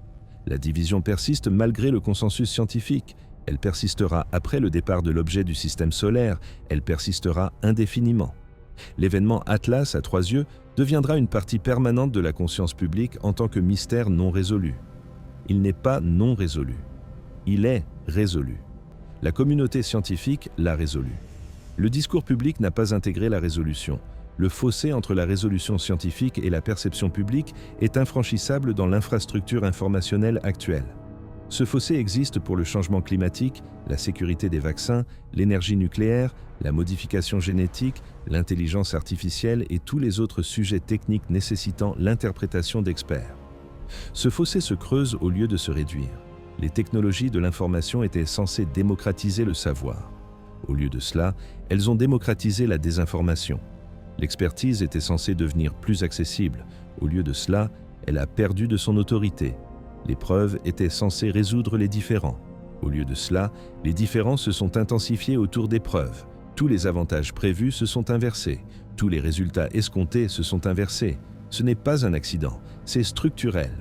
La division persiste malgré le consensus scientifique. Elle persistera après le départ de l'objet du système solaire, elle persistera indéfiniment. L'événement Atlas à 3 yeux deviendra une partie permanente de la conscience publique en tant que mystère non résolu. Il n'est pas non résolu. Il est résolu. La communauté scientifique l'a résolu. Le discours public n'a pas intégré la résolution. Le fossé entre la résolution scientifique et la perception publique est infranchissable dans l'infrastructure informationnelle actuelle. Ce fossé existe pour le changement climatique, la sécurité des vaccins, l'énergie nucléaire, la modification génétique, l'intelligence artificielle et tous les autres sujets techniques nécessitant l'interprétation d'experts. Ce fossé se creuse au lieu de se réduire. Les technologies de l'information étaient censées démocratiser le savoir. Au lieu de cela, elles ont démocratisé la désinformation. L'expertise était censée devenir plus accessible. Au lieu de cela, elle a perdu de son autorité. Les preuves étaient censées résoudre les différends. Au lieu de cela, les différends se sont intensifiés autour des preuves. Tous les avantages prévus se sont inversés. Tous les résultats escomptés se sont inversés. Ce n'est pas un accident, c'est structurel.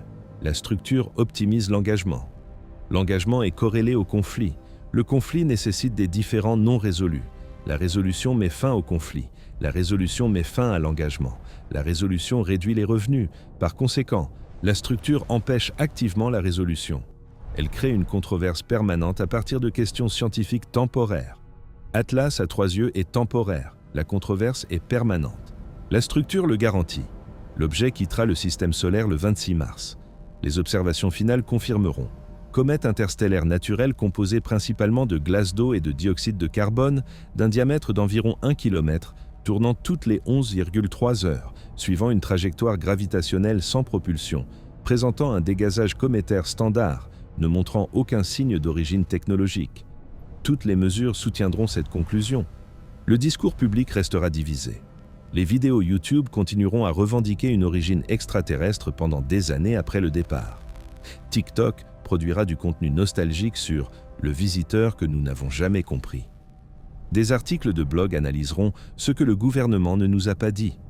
La structure optimise l'engagement. L'engagement est corrélé au conflit. Le conflit nécessite des différends non résolus. La résolution met fin au conflit. La résolution met fin à l'engagement. La résolution réduit les revenus. Par conséquent, la structure empêche activement la résolution. Elle crée une controverse permanente à partir de questions scientifiques temporaires. Atlas à 3 yeux est temporaire. La controverse est permanente. La structure le garantit. L'objet quittera le système solaire le 26 mars. Les observations finales confirmeront. Comète interstellaire naturelle composée principalement de glace d'eau et de dioxyde de carbone d'un diamètre d'environ 1 km, tournant toutes les 11,3 heures, suivant une trajectoire gravitationnelle sans propulsion, présentant un dégazage cométaire standard, ne montrant aucun signe d'origine technologique. Toutes les mesures soutiendront cette conclusion. Le discours public restera divisé. Les vidéos YouTube continueront à revendiquer une origine extraterrestre pendant des années après le départ. TikTok produira du contenu nostalgique sur « le visiteur que nous n'avons jamais compris ». Des articles de blog analyseront ce que le gouvernement ne nous a pas dit.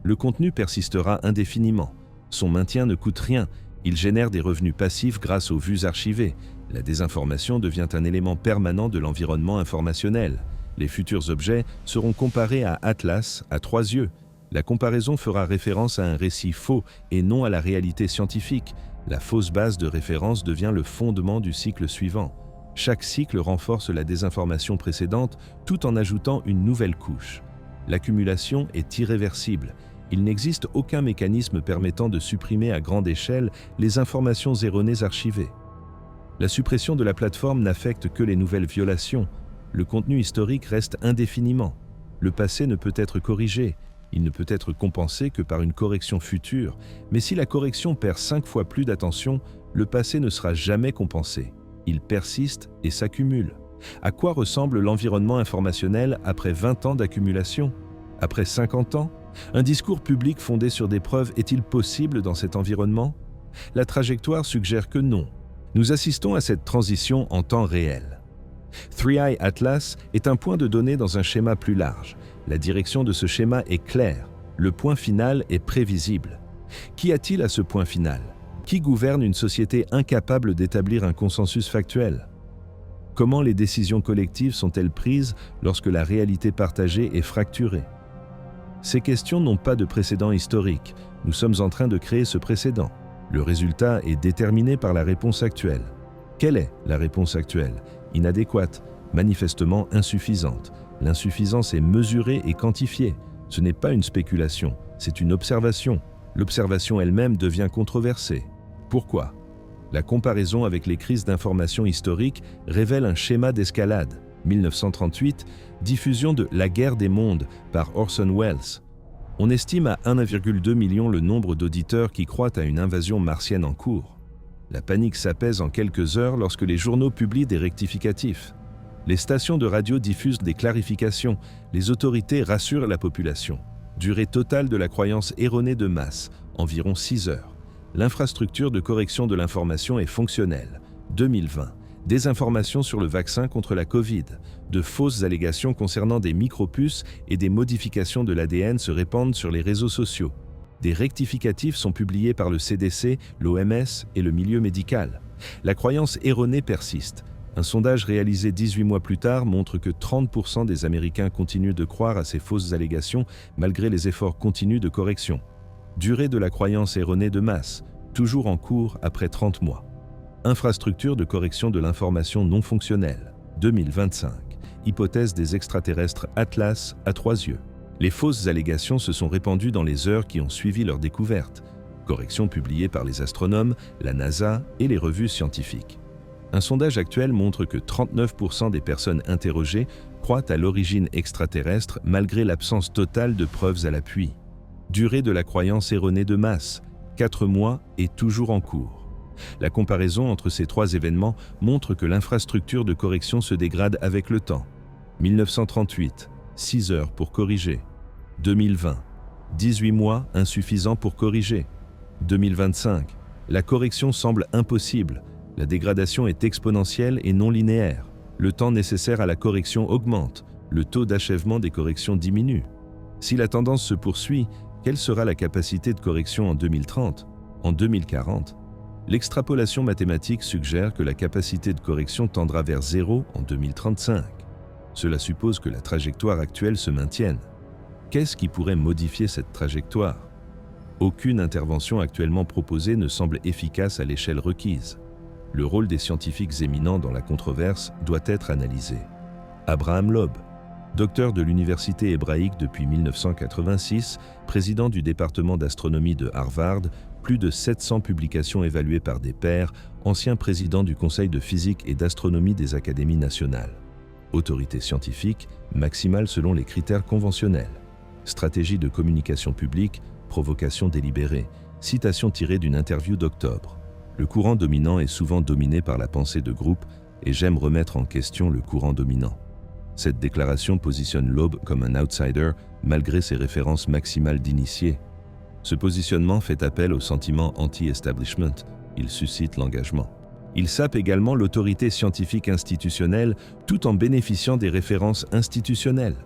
Le contenu persistera indéfiniment. Son maintien ne coûte rien. Il génère des revenus passifs grâce aux vues archivées. La désinformation devient un élément permanent de l'environnement informationnel. Les futurs objets seront comparés à Atlas à 3 yeux. La comparaison fera référence à un récit faux et non à la réalité scientifique. La fausse base de référence devient le fondement du cycle suivant. Chaque cycle renforce la désinformation précédente tout en ajoutant une nouvelle couche. L'accumulation est irréversible. Il n'existe aucun mécanisme permettant de supprimer à grande échelle les informations erronées archivées. La suppression de la plateforme n'affecte que les nouvelles violations. Le contenu historique reste indéfiniment. Le passé ne peut être corrigé. Il ne peut être compensé que par une correction future, mais si la correction perd 5 fois plus d'attention, le passé ne sera jamais compensé. Il persiste et s'accumule. À quoi ressemble l'environnement informationnel après 20 ans d'accumulation? Après 50 ans? Un discours public fondé sur des preuves est-il possible dans cet environnement? La trajectoire suggère que non. Nous assistons à cette transition en temps réel. 3i Atlas est un point de données dans un schéma plus large. La direction de ce schéma est claire. Le point final est prévisible. Qu'y a-t-il à ce point final? Qui gouverne une société incapable d'établir un consensus factuel? Comment les décisions collectives sont-elles prises lorsque la réalité partagée est fracturée? Ces questions n'ont pas de précédent historique. Nous sommes en train de créer ce précédent. Le résultat est déterminé par la réponse actuelle. Quelle est la réponse actuelle? Inadéquate, manifestement insuffisante. L'insuffisance est mesurée et quantifiée. Ce n'est pas une spéculation, c'est une observation. L'observation elle-même devient controversée. Pourquoi? La comparaison avec les crises d'information historiques révèle un schéma d'escalade. 1938, diffusion de La guerre des mondes par Orson Welles. On estime à 1,2 million le nombre d'auditeurs qui croient à une invasion martienne en cours. La panique s'apaise en quelques heures lorsque les journaux publient des rectificatifs. Les stations de radio diffusent des clarifications, les autorités rassurent la population. Durée totale de la croyance erronée de masse, environ 6 heures. L'infrastructure de correction de l'information est fonctionnelle. 2020. désinformation sur le vaccin contre la Covid, de fausses allégations concernant des micropuces et des modifications de l'ADN se répandent sur les réseaux sociaux. Des rectificatifs sont publiés par le CDC, l'OMS et le milieu médical. La croyance erronée persiste. Un sondage réalisé 18 mois plus tard montre que 30% des Américains continuent de croire à ces fausses allégations malgré les efforts continus de correction. Durée de la croyance erronée de masse, toujours en cours après 30 mois. Infrastructure de correction de l'information non fonctionnelle, 2025. Hypothèse des extraterrestres Atlas à 3 yeux. Les fausses allégations se sont répandues dans les heures qui ont suivi leur découverte. Corrections publiées par les astronomes, la NASA et les revues scientifiques. Un sondage actuel montre que 39% des personnes interrogées croient à l'origine extraterrestre malgré l'absence totale de preuves à l'appui. Durée de la croyance erronée de masse, 4 mois et toujours en cours. La comparaison entre ces 3 événements montre que l'infrastructure de correction se dégrade avec le temps. 1938, 6 heures pour corriger. 2020, 18 mois insuffisants pour corriger. 2025, la correction semble impossible. La dégradation est exponentielle et non linéaire. Le temps nécessaire à la correction augmente. Le taux d'achèvement des corrections diminue. Si la tendance se poursuit, quelle sera la capacité de correction en 2030, en 2040? L'extrapolation mathématique suggère que la capacité de correction tendra vers 0 en 2035. Cela suppose que la trajectoire actuelle se maintienne. Qu'est-ce qui pourrait modifier cette trajectoire? Aucune intervention actuellement proposée ne semble efficace à l'échelle requise. Le rôle des scientifiques éminents dans la controverse doit être analysé. Abraham Loeb, docteur de l'université hébraïque depuis 1986, président du département d'astronomie de Harvard, plus de 700 publications évaluées par des pairs, ancien président du Conseil de physique et d'astronomie des académies nationales. Autorité scientifique, maximale selon les critères conventionnels. Stratégie de communication publique, provocation délibérée, citation tirée d'une interview d'octobre. Le courant dominant est souvent dominé par la pensée de groupe et j'aime remettre en question le courant dominant. Cette déclaration positionne Loeb comme un outsider malgré ses références maximales d'initiés. Ce positionnement fait appel au sentiment anti-establishment. Il suscite l'engagement. Il sape également l'autorité scientifique institutionnelle tout en bénéficiant des références institutionnelles.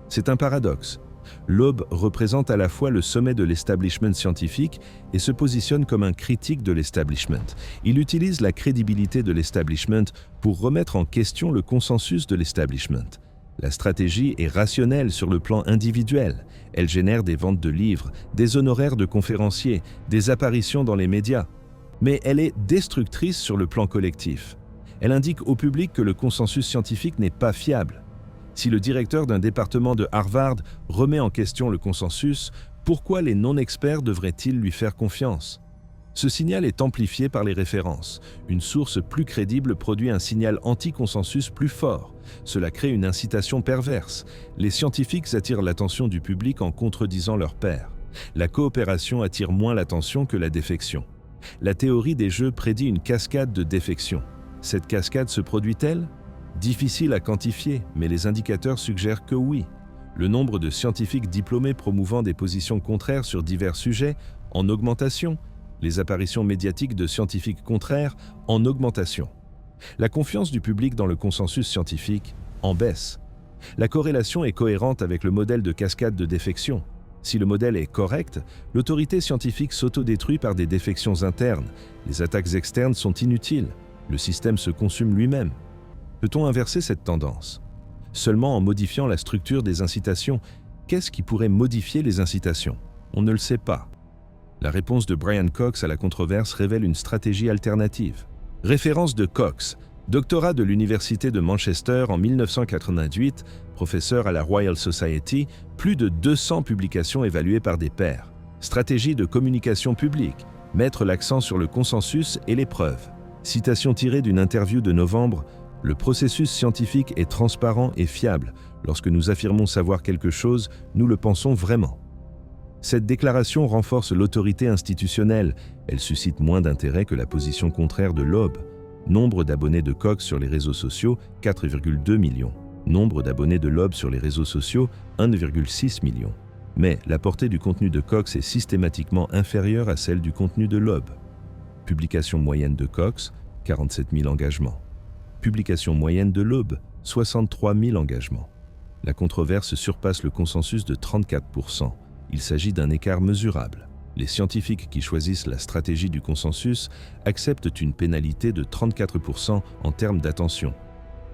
C'est un paradoxe. Loeb représente à la fois le sommet de l'establishment scientifique et se positionne comme un critique de l'establishment. Il utilise la crédibilité de l'establishment pour remettre en question le consensus de l'establishment. La stratégie est rationnelle sur le plan individuel. Elle génère des ventes de livres, des honoraires de conférenciers, des apparitions dans les médias. Mais elle est destructrice sur le plan collectif. Elle indique au public que le consensus scientifique n'est pas fiable. Si le directeur d'un département de Harvard remet en question le consensus, pourquoi les non-experts devraient-ils lui faire confiance? Ce signal est amplifié par les références. Une source plus crédible produit un signal anti-consensus plus fort. Cela crée une incitation perverse. Les scientifiques attirent l'attention du public en contredisant leurs pairs. La coopération attire moins l'attention que la défection. La théorie des jeux prédit une cascade de défections. Cette cascade se produit-elle? Difficile à quantifier, mais les indicateurs suggèrent que oui. Le nombre de scientifiques diplômés promouvant des positions contraires sur divers sujets en augmentation. Les apparitions médiatiques de scientifiques contraires en augmentation. La confiance du public dans le consensus scientifique en baisse. La corrélation est cohérente avec le modèle de cascade de défection. Si le modèle est correct, l'autorité scientifique s'autodétruit par des défections internes. Les attaques externes sont inutiles. Le système se consume lui-même. Peut-on inverser cette tendance? Seulement en modifiant la structure des incitations. Qu'est-ce qui pourrait modifier les incitations? On ne le sait pas. La réponse de Brian Cox à la controverse révèle une stratégie alternative. Référence de Cox, doctorat de l'Université de Manchester en 1998, professeur à la Royal Society, plus de 200 publications évaluées par des pairs. Stratégie de communication publique, mettre l'accent sur le consensus et les preuves. Citation tirée d'une interview de novembre, « Le processus scientifique est transparent et fiable. Lorsque nous affirmons savoir quelque chose, nous le pensons vraiment. » Cette déclaration renforce l'autorité institutionnelle. Elle suscite moins d'intérêt que la position contraire de Loeb. Nombre d'abonnés de Cox sur les réseaux sociaux, 4,2 millions. Nombre d'abonnés de Loeb sur les réseaux sociaux, 1,6 million. Mais la portée du contenu de Cox est systématiquement inférieure à celle du contenu de Loeb. Publication moyenne de Cox, 47 000 engagements. Publication moyenne de l'Aube, 63 000 engagements. La controverse surpasse le consensus de 34%. Il s'agit d'un écart mesurable. Les scientifiques qui choisissent la stratégie du consensus acceptent une pénalité de 34% en termes d'attention.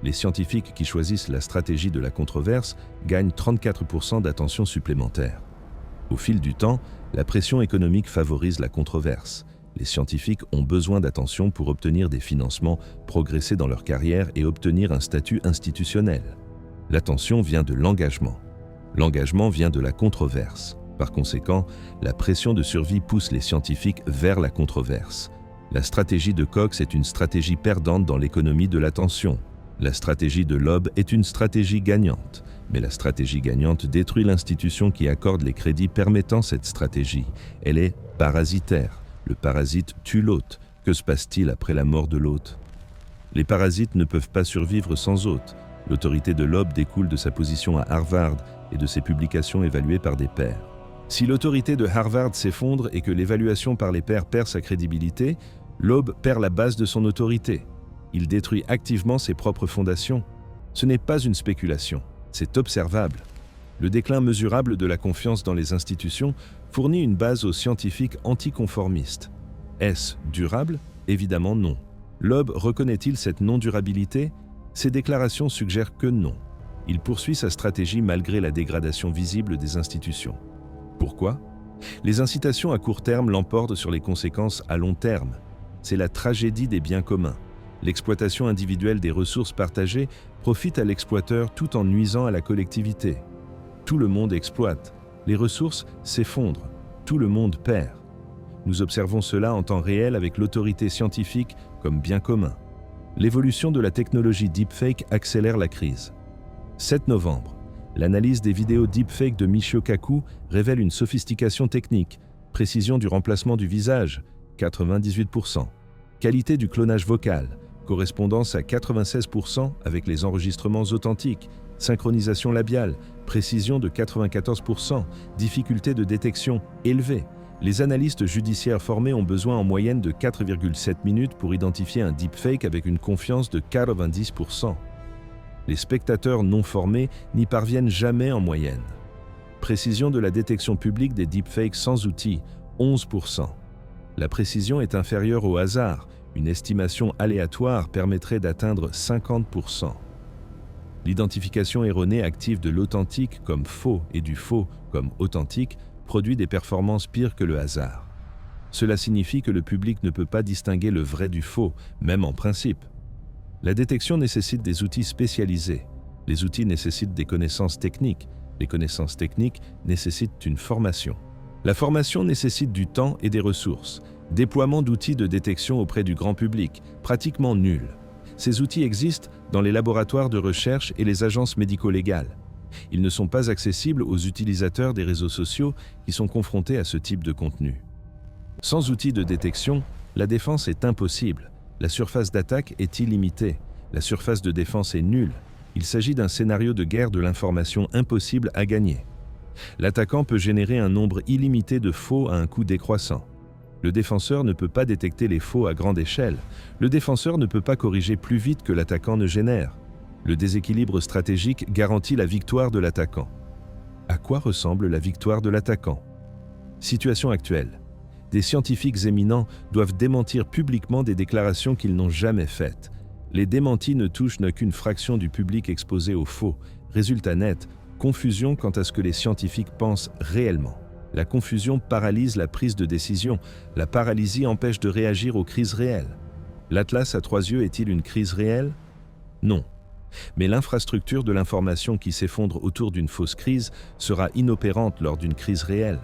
Les scientifiques qui choisissent la stratégie de la controverse gagnent 34% d'attention supplémentaire. Au fil du temps, la pression économique favorise la controverse. Les scientifiques ont besoin d'attention pour obtenir des financements, progresser dans leur carrière et obtenir un statut institutionnel. L'attention vient de l'engagement. L'engagement vient de la controverse. Par conséquent, la pression de survie pousse les scientifiques vers la controverse. La stratégie de Cox est une stratégie perdante dans l'économie de l'attention. La stratégie de Loeb est une stratégie gagnante. Mais la stratégie gagnante détruit l'institution qui accorde les crédits permettant cette stratégie. Elle est parasitaire. Le parasite tue l'hôte. Que se passe-t-il après la mort de l'hôte? Les parasites ne peuvent pas survivre sans hôte. L'autorité de Loeb découle de sa position à Harvard et de ses publications évaluées par des pairs. Si l'autorité de Harvard s'effondre et que l'évaluation par les pairs perd sa crédibilité, Loeb perd la base de son autorité. Il détruit activement ses propres fondations. Ce n'est pas une spéculation, c'est observable. Le déclin mesurable de la confiance dans les institutions fournit une base aux scientifiques anticonformistes. Est-ce durable? Évidemment non. Loeb reconnaît-il cette non-durabilité? Ses déclarations suggèrent que non. Il poursuit sa stratégie malgré la dégradation visible des institutions. Pourquoi? Les incitations à court terme l'emportent sur les conséquences à long terme. C'est la tragédie des biens communs. L'exploitation individuelle des ressources partagées profite à l'exploiteur tout en nuisant à la collectivité. Tout le monde exploite. Les ressources s'effondrent. Tout le monde perd. Nous observons cela en temps réel avec l'autorité scientifique comme bien commun. L'évolution de la technologie deepfake accélère la crise. 7 novembre. L'analyse des vidéos deepfake de Michio Kaku révèle une sophistication technique, précision du remplacement du visage, 98%, qualité du clonage vocal, correspondance à 96% avec les enregistrements authentiques, synchronisation labiale, précision de 94%, difficulté de détection élevée. Les analystes judiciaires formés ont besoin en moyenne de 4,7 minutes pour identifier un deepfake avec une confiance de 90%. Les spectateurs non formés n'y parviennent jamais en moyenne. Précision de la détection publique des deepfakes sans outils, 11%. La précision est inférieure au hasard. Une estimation aléatoire permettrait d'atteindre 50%. L'identification erronée active de l'authentique comme faux et du faux comme authentique produit des performances pires que le hasard. Cela signifie que le public ne peut pas distinguer le vrai du faux, même en principe. La détection nécessite des outils spécialisés. Les outils nécessitent des connaissances techniques. Les connaissances techniques nécessitent une formation. La formation nécessite du temps et des ressources. Déploiement d'outils de détection auprès du grand public, pratiquement nul. Ces outils existent dans les laboratoires de recherche et les agences médico-légales. Ils ne sont pas accessibles aux utilisateurs des réseaux sociaux qui sont confrontés à ce type de contenu. Sans outils de détection, la défense est impossible. La surface d'attaque est illimitée. La surface de défense est nulle. Il s'agit d'un scénario de guerre de l'information impossible à gagner. L'attaquant peut générer un nombre illimité de faux à un coût décroissant. Le défenseur ne peut pas détecter les faux à grande échelle. Le défenseur ne peut pas corriger plus vite que l'attaquant ne génère. Le déséquilibre stratégique garantit la victoire de l'attaquant. À quoi ressemble la victoire de l'attaquant? Situation actuelle. Des scientifiques éminents doivent démentir publiquement des déclarations qu'ils n'ont jamais faites. Les démentis ne touchent qu'une fraction du public exposé aux faux. Résultat net, confusion quant à ce que les scientifiques pensent réellement. La confusion paralyse la prise de décision. La paralysie empêche de réagir aux crises réelles. L'Atlas à 3 yeux est-il une crise réelle? Non. Mais l'infrastructure de l'information qui s'effondre autour d'une fausse crise sera inopérante lors d'une crise réelle.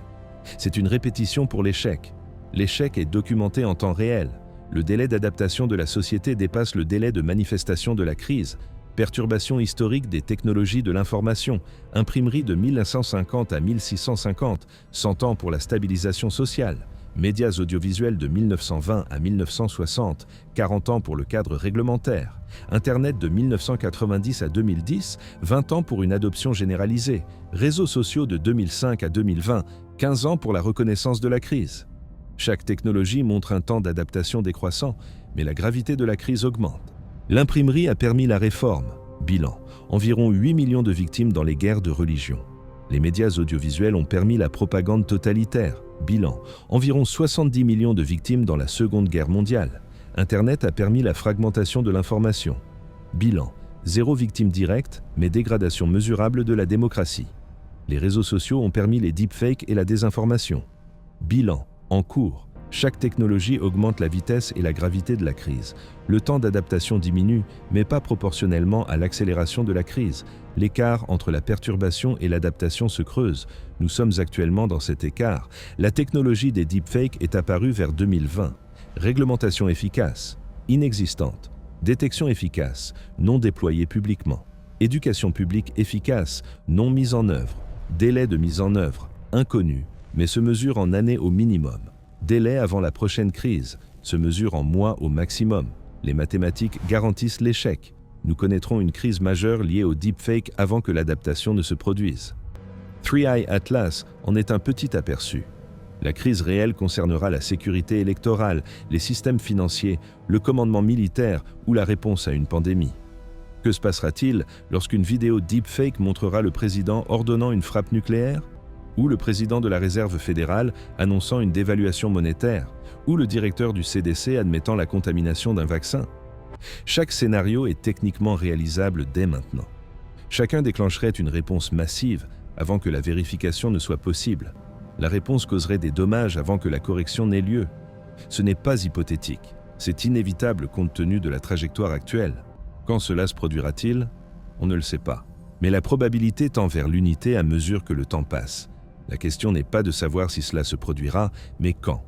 C'est une répétition pour l'échec. L'échec est documenté en temps réel. Le délai d'adaptation de la société dépasse le délai de manifestation de la crise. Perturbation historique des technologies de l'information, imprimerie de 1950 à 1650, 100 ans pour la stabilisation sociale, médias audiovisuels de 1920 à 1960, 40 ans pour le cadre réglementaire, Internet de 1990 à 2010, 20 ans pour une adoption généralisée, réseaux sociaux de 2005 à 2020, 15 ans pour la reconnaissance de la crise. Chaque technologie montre un temps d'adaptation décroissant, mais la gravité de la crise augmente. L'imprimerie a permis la réforme. Bilan. Environ 8 millions de victimes dans les guerres de religion. Les médias audiovisuels ont permis la propagande totalitaire. Bilan. Environ 70 millions de victimes dans la Seconde Guerre mondiale. Internet a permis la fragmentation de l'information. Bilan. 0 victime directe, mais dégradation mesurable de la démocratie. Les réseaux sociaux ont permis les deepfakes et la désinformation. Bilan. En cours. Chaque technologie augmente la vitesse et la gravité de la crise. Le temps d'adaptation diminue, mais pas proportionnellement à l'accélération de la crise. L'écart entre la perturbation et l'adaptation se creuse. Nous sommes actuellement dans cet écart. La technologie des deepfakes est apparue vers 2020. Réglementation efficace, inexistante. Détection efficace, non déployée publiquement. Éducation publique efficace, non mise en œuvre. Délai de mise en œuvre, inconnu, mais se mesure en années au minimum. Délai avant la prochaine crise, se mesure en mois au maximum. Les mathématiques garantissent l'échec. Nous connaîtrons une crise majeure liée au deepfake avant que l'adaptation ne se produise. 3i Atlas en est un petit aperçu. La crise réelle concernera la sécurité électorale, les systèmes financiers, le commandement militaire ou la réponse à une pandémie. Que se passera-t-il lorsqu'une vidéo deepfake montrera le président ordonnant une frappe nucléaire ? Ou le président de la Réserve fédérale annonçant une dévaluation monétaire, ou le directeur du CDC admettant la contamination d'un vaccin. Chaque scénario est techniquement réalisable dès maintenant. Chacun déclencherait une réponse massive avant que la vérification ne soit possible. La réponse causerait des dommages avant que la correction n'ait lieu. Ce n'est pas hypothétique, c'est inévitable compte tenu de la trajectoire actuelle. Quand cela se produira-t-il ? On ne le sait pas. Mais la probabilité tend vers l'unité à mesure que le temps passe. La question n'est pas de savoir si cela se produira, mais quand.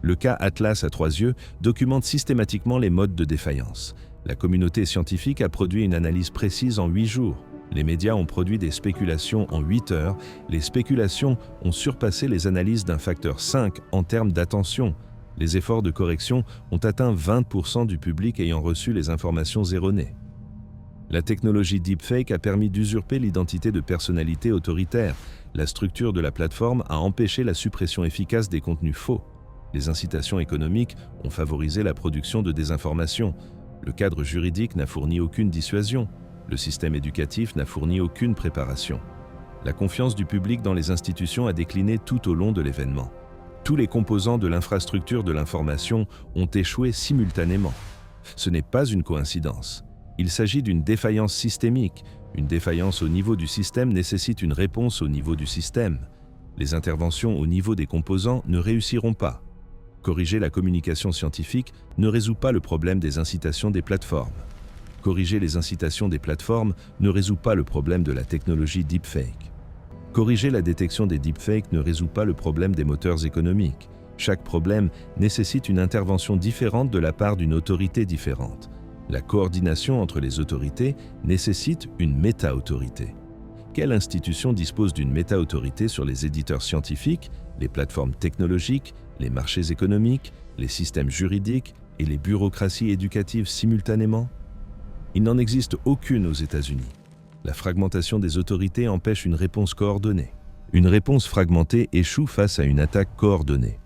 Le cas Atlas à 3 yeux documente systématiquement les modes de défaillance. La communauté scientifique a produit une analyse précise en 8 jours. Les médias ont produit des spéculations en 8 heures. Les spéculations ont surpassé les analyses d'un facteur 5 en termes d'attention. Les efforts de correction ont atteint 20% du public ayant reçu les informations erronées. La technologie deepfake a permis d'usurper l'identité de personnalités autoritaires. La structure de la plateforme a empêché la suppression efficace des contenus faux. Les incitations économiques ont favorisé la production de désinformation. Le cadre juridique n'a fourni aucune dissuasion. Le système éducatif n'a fourni aucune préparation. La confiance du public dans les institutions a décliné tout au long de l'événement. Tous les composants de l'infrastructure de l'information ont échoué simultanément. Ce n'est pas une coïncidence. Il s'agit d'une défaillance systémique. Une défaillance au niveau du système nécessite une réponse au niveau du système. Les interventions au niveau des composants ne réussiront pas. Corriger la communication scientifique ne résout pas le problème des incitations des plateformes. Corriger les incitations des plateformes ne résout pas le problème de la technologie deepfake. Corriger la détection des deepfakes ne résout pas le problème des moteurs économiques. Chaque problème nécessite une intervention différente de la part d'une autorité différente. La coordination entre les autorités nécessite une méta-autorité. Quelle institution dispose d'une méta-autorité sur les éditeurs scientifiques, les plateformes technologiques, les marchés économiques, les systèmes juridiques et les bureaucraties éducatives simultanément ? Il n'en existe aucune aux États-Unis. La fragmentation des autorités empêche une réponse coordonnée. Une réponse fragmentée échoue face à une attaque coordonnée.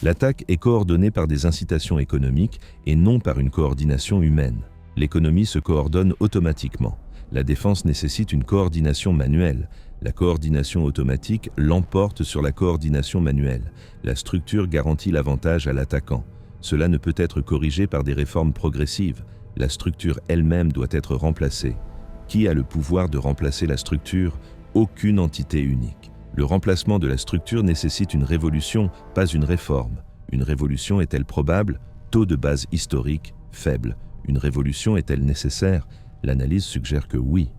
L'attaque est coordonnée par des incitations économiques et non par une coordination humaine. L'économie se coordonne automatiquement. La défense nécessite une coordination manuelle. La coordination automatique l'emporte sur la coordination manuelle. La structure garantit l'avantage à l'attaquant. Cela ne peut être corrigé par des réformes progressives. La structure elle-même doit être remplacée. Qui a le pouvoir de remplacer la structure ? Aucune entité unique. Le remplacement de la structure nécessite une révolution, pas une réforme. Une révolution est-elle probable ? Taux de base historique, faible. Une révolution est-elle nécessaire ? L'analyse suggère que oui.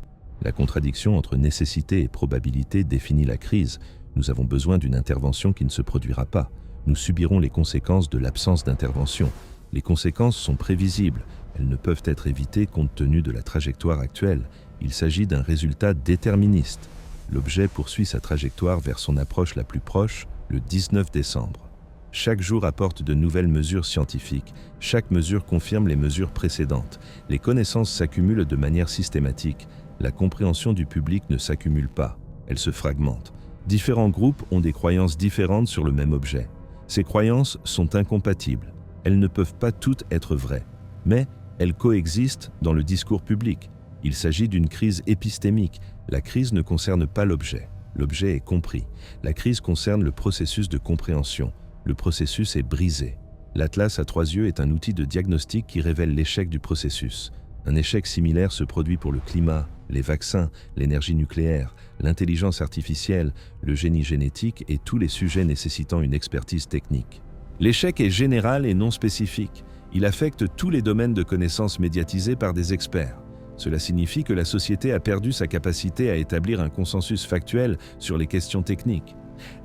La contradiction entre nécessité et probabilité définit la crise. Nous avons besoin d'une intervention qui ne se produira pas. Nous subirons les conséquences de l'absence d'intervention. Les conséquences sont prévisibles. Elles ne peuvent être évitées compte tenu de la trajectoire actuelle. Il s'agit d'un résultat déterministe. L'objet poursuit sa trajectoire vers son approche la plus proche, le 19 décembre. Chaque jour apporte de nouvelles mesures scientifiques. Chaque mesure confirme les mesures précédentes. Les connaissances s'accumulent de manière systématique. La compréhension du public ne s'accumule pas. Elle se fragmente. Différents groupes ont des croyances différentes sur le même objet. Ces croyances sont incompatibles. Elles ne peuvent pas toutes être vraies. Mais Elles coexistent dans le discours public. Il s'agit d'une crise épistémique. La crise ne concerne pas l'objet. L'objet est compris. La crise concerne le processus de compréhension. Le processus est brisé. L'Atlas à 3 yeux est un outil de diagnostic qui révèle l'échec du processus. Un échec similaire se produit pour le climat, les vaccins, l'énergie nucléaire, l'intelligence artificielle, le génie génétique et tous les sujets nécessitant une expertise technique. L'échec est général et non spécifique. Il affecte tous les domaines de connaissances médiatisés par des experts. Cela signifie que la société a perdu sa capacité à établir un consensus factuel sur les questions techniques.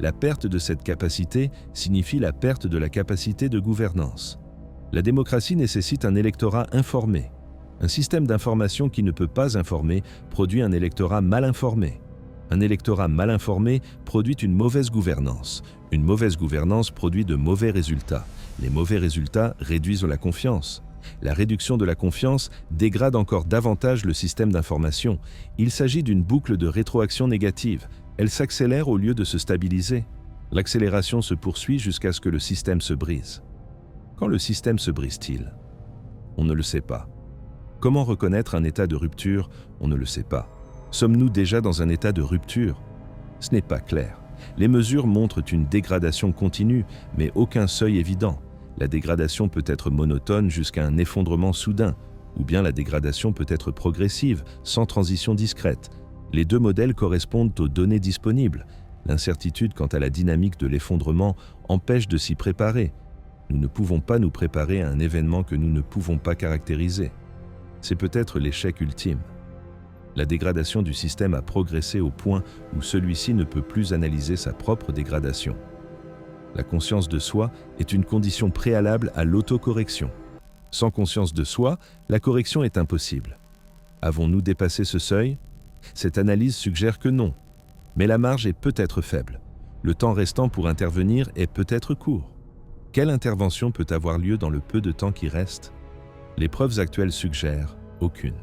La perte de cette capacité signifie la perte de la capacité de gouvernance. La démocratie nécessite un électorat informé. Un système d'information qui ne peut pas informer produit un électorat mal informé. Un électorat mal informé produit une mauvaise gouvernance. Une mauvaise gouvernance produit de mauvais résultats. Les mauvais résultats réduisent la confiance. La réduction de la confiance dégrade encore davantage le système d'information. Il s'agit d'une boucle de rétroaction négative. Elle s'accélère au lieu de se stabiliser. L'accélération se poursuit jusqu'à ce que le système se brise. Quand le système se brise-t-il? On ne le sait pas. Comment reconnaître un état de rupture? On ne le sait pas. Sommes-nous déjà dans un état de rupture? Ce n'est pas clair. Les mesures montrent une dégradation continue, mais aucun seuil évident. La dégradation peut être monotone jusqu'à un effondrement soudain, ou bien la dégradation peut être progressive, sans transition discrète. Les deux modèles correspondent aux données disponibles. L'incertitude quant à la dynamique de l'effondrement empêche de s'y préparer. Nous ne pouvons pas nous préparer à un événement que nous ne pouvons pas caractériser. C'est peut-être l'échec ultime. La dégradation du système a progressé au point où celui-ci ne peut plus analyser sa propre dégradation. La conscience de soi est une condition préalable à l'autocorrection. Sans conscience de soi, la correction est impossible. Avons-nous dépassé ce seuil? Cette analyse suggère que non, mais la marge est peut-être faible. Le temps restant pour intervenir est peut-être court. Quelle intervention peut avoir lieu dans le peu de temps qui reste? Les preuves actuelles suggèrent aucune.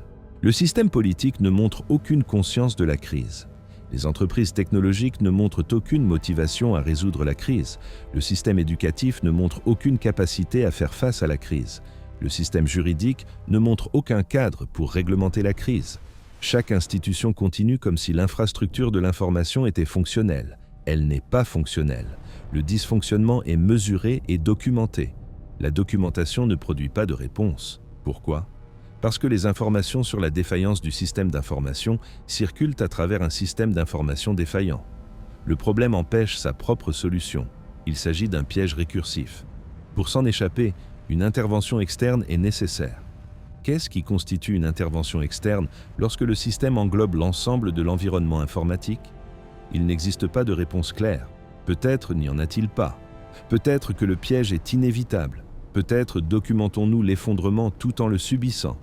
Le système politique ne montre aucune conscience de la crise. Les entreprises technologiques ne montrent aucune motivation à résoudre la crise. Le système éducatif ne montre aucune capacité à faire face à la crise. Le système juridique ne montre aucun cadre pour réglementer la crise. Chaque institution continue comme si l'infrastructure de l'information était fonctionnelle. Elle n'est pas fonctionnelle. Le dysfonctionnement est mesuré et documenté. La documentation ne produit pas de réponse. Pourquoi? Parce que les informations sur la défaillance du système d'information circulent à travers un système d'information défaillant. Le problème empêche sa propre solution. Il s'agit d'un piège récursif. Pour s'en échapper, une intervention externe est nécessaire. Qu'est-ce qui constitue une intervention externe lorsque le système englobe l'ensemble de l'environnement informatique? Il n'existe pas de réponse claire. Peut-être n'y en a-t-il pas. Peut-être que le piège est inévitable. Peut-être documentons-nous l'effondrement tout en le subissant.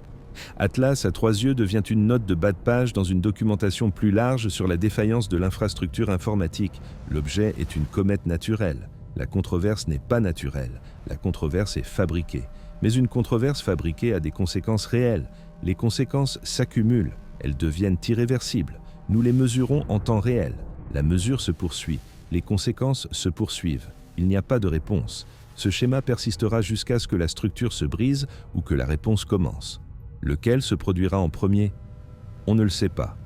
Atlas à 3 yeux devient une note de bas de page dans une documentation plus large sur la défaillance de l'infrastructure informatique. L'objet est une comète naturelle. La controverse n'est pas naturelle. La controverse est fabriquée. Mais une controverse fabriquée a des conséquences réelles. Les conséquences s'accumulent. Elles deviennent irréversibles. Nous les mesurons en temps réel. La mesure se poursuit. Les conséquences se poursuivent. Il n'y a pas de réponse. Ce schéma persistera jusqu'à ce que la structure se brise ou que la réponse commence. Lequel se produira en premier? On ne le sait pas.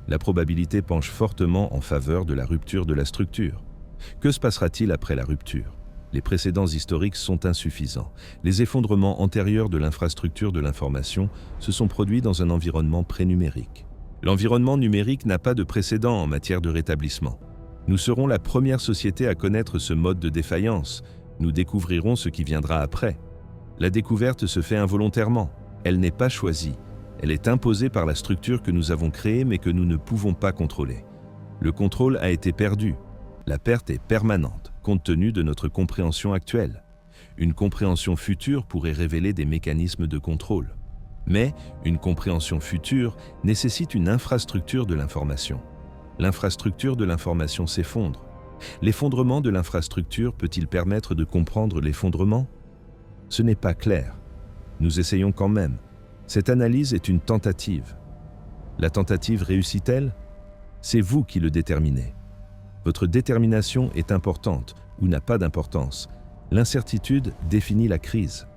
La probabilité penche fortement en faveur de la rupture de la structure. Que se passera-t-il après la rupture? Les précédents historiques sont insuffisants. Les effondrements antérieurs de l'infrastructure de l'information se sont produits dans un environnement prénumérique. L'environnement numérique n'a pas de précédent en matière de rétablissement. Nous serons la première société à connaître ce mode de défaillance. Nous découvrirons ce qui viendra après. La découverte se fait involontairement. Elle n'est pas choisie. Elle est imposée par la structure que nous avons créée mais que nous ne pouvons pas contrôler. Le contrôle a été perdu. La perte est permanente, compte tenu de notre compréhension actuelle. Une compréhension future pourrait révéler des mécanismes de contrôle. Mais une compréhension future nécessite une infrastructure de l'information. L'infrastructure de l'information s'effondre. L'effondrement de l'infrastructure peut-il permettre de comprendre l'effondrement? Ce n'est pas clair. Nous essayons quand même. Cette analyse est une tentative. La tentative réussit-elle? C'est vous qui le déterminez. Votre détermination est importante ou n'a pas d'importance. L'incertitude définit la crise.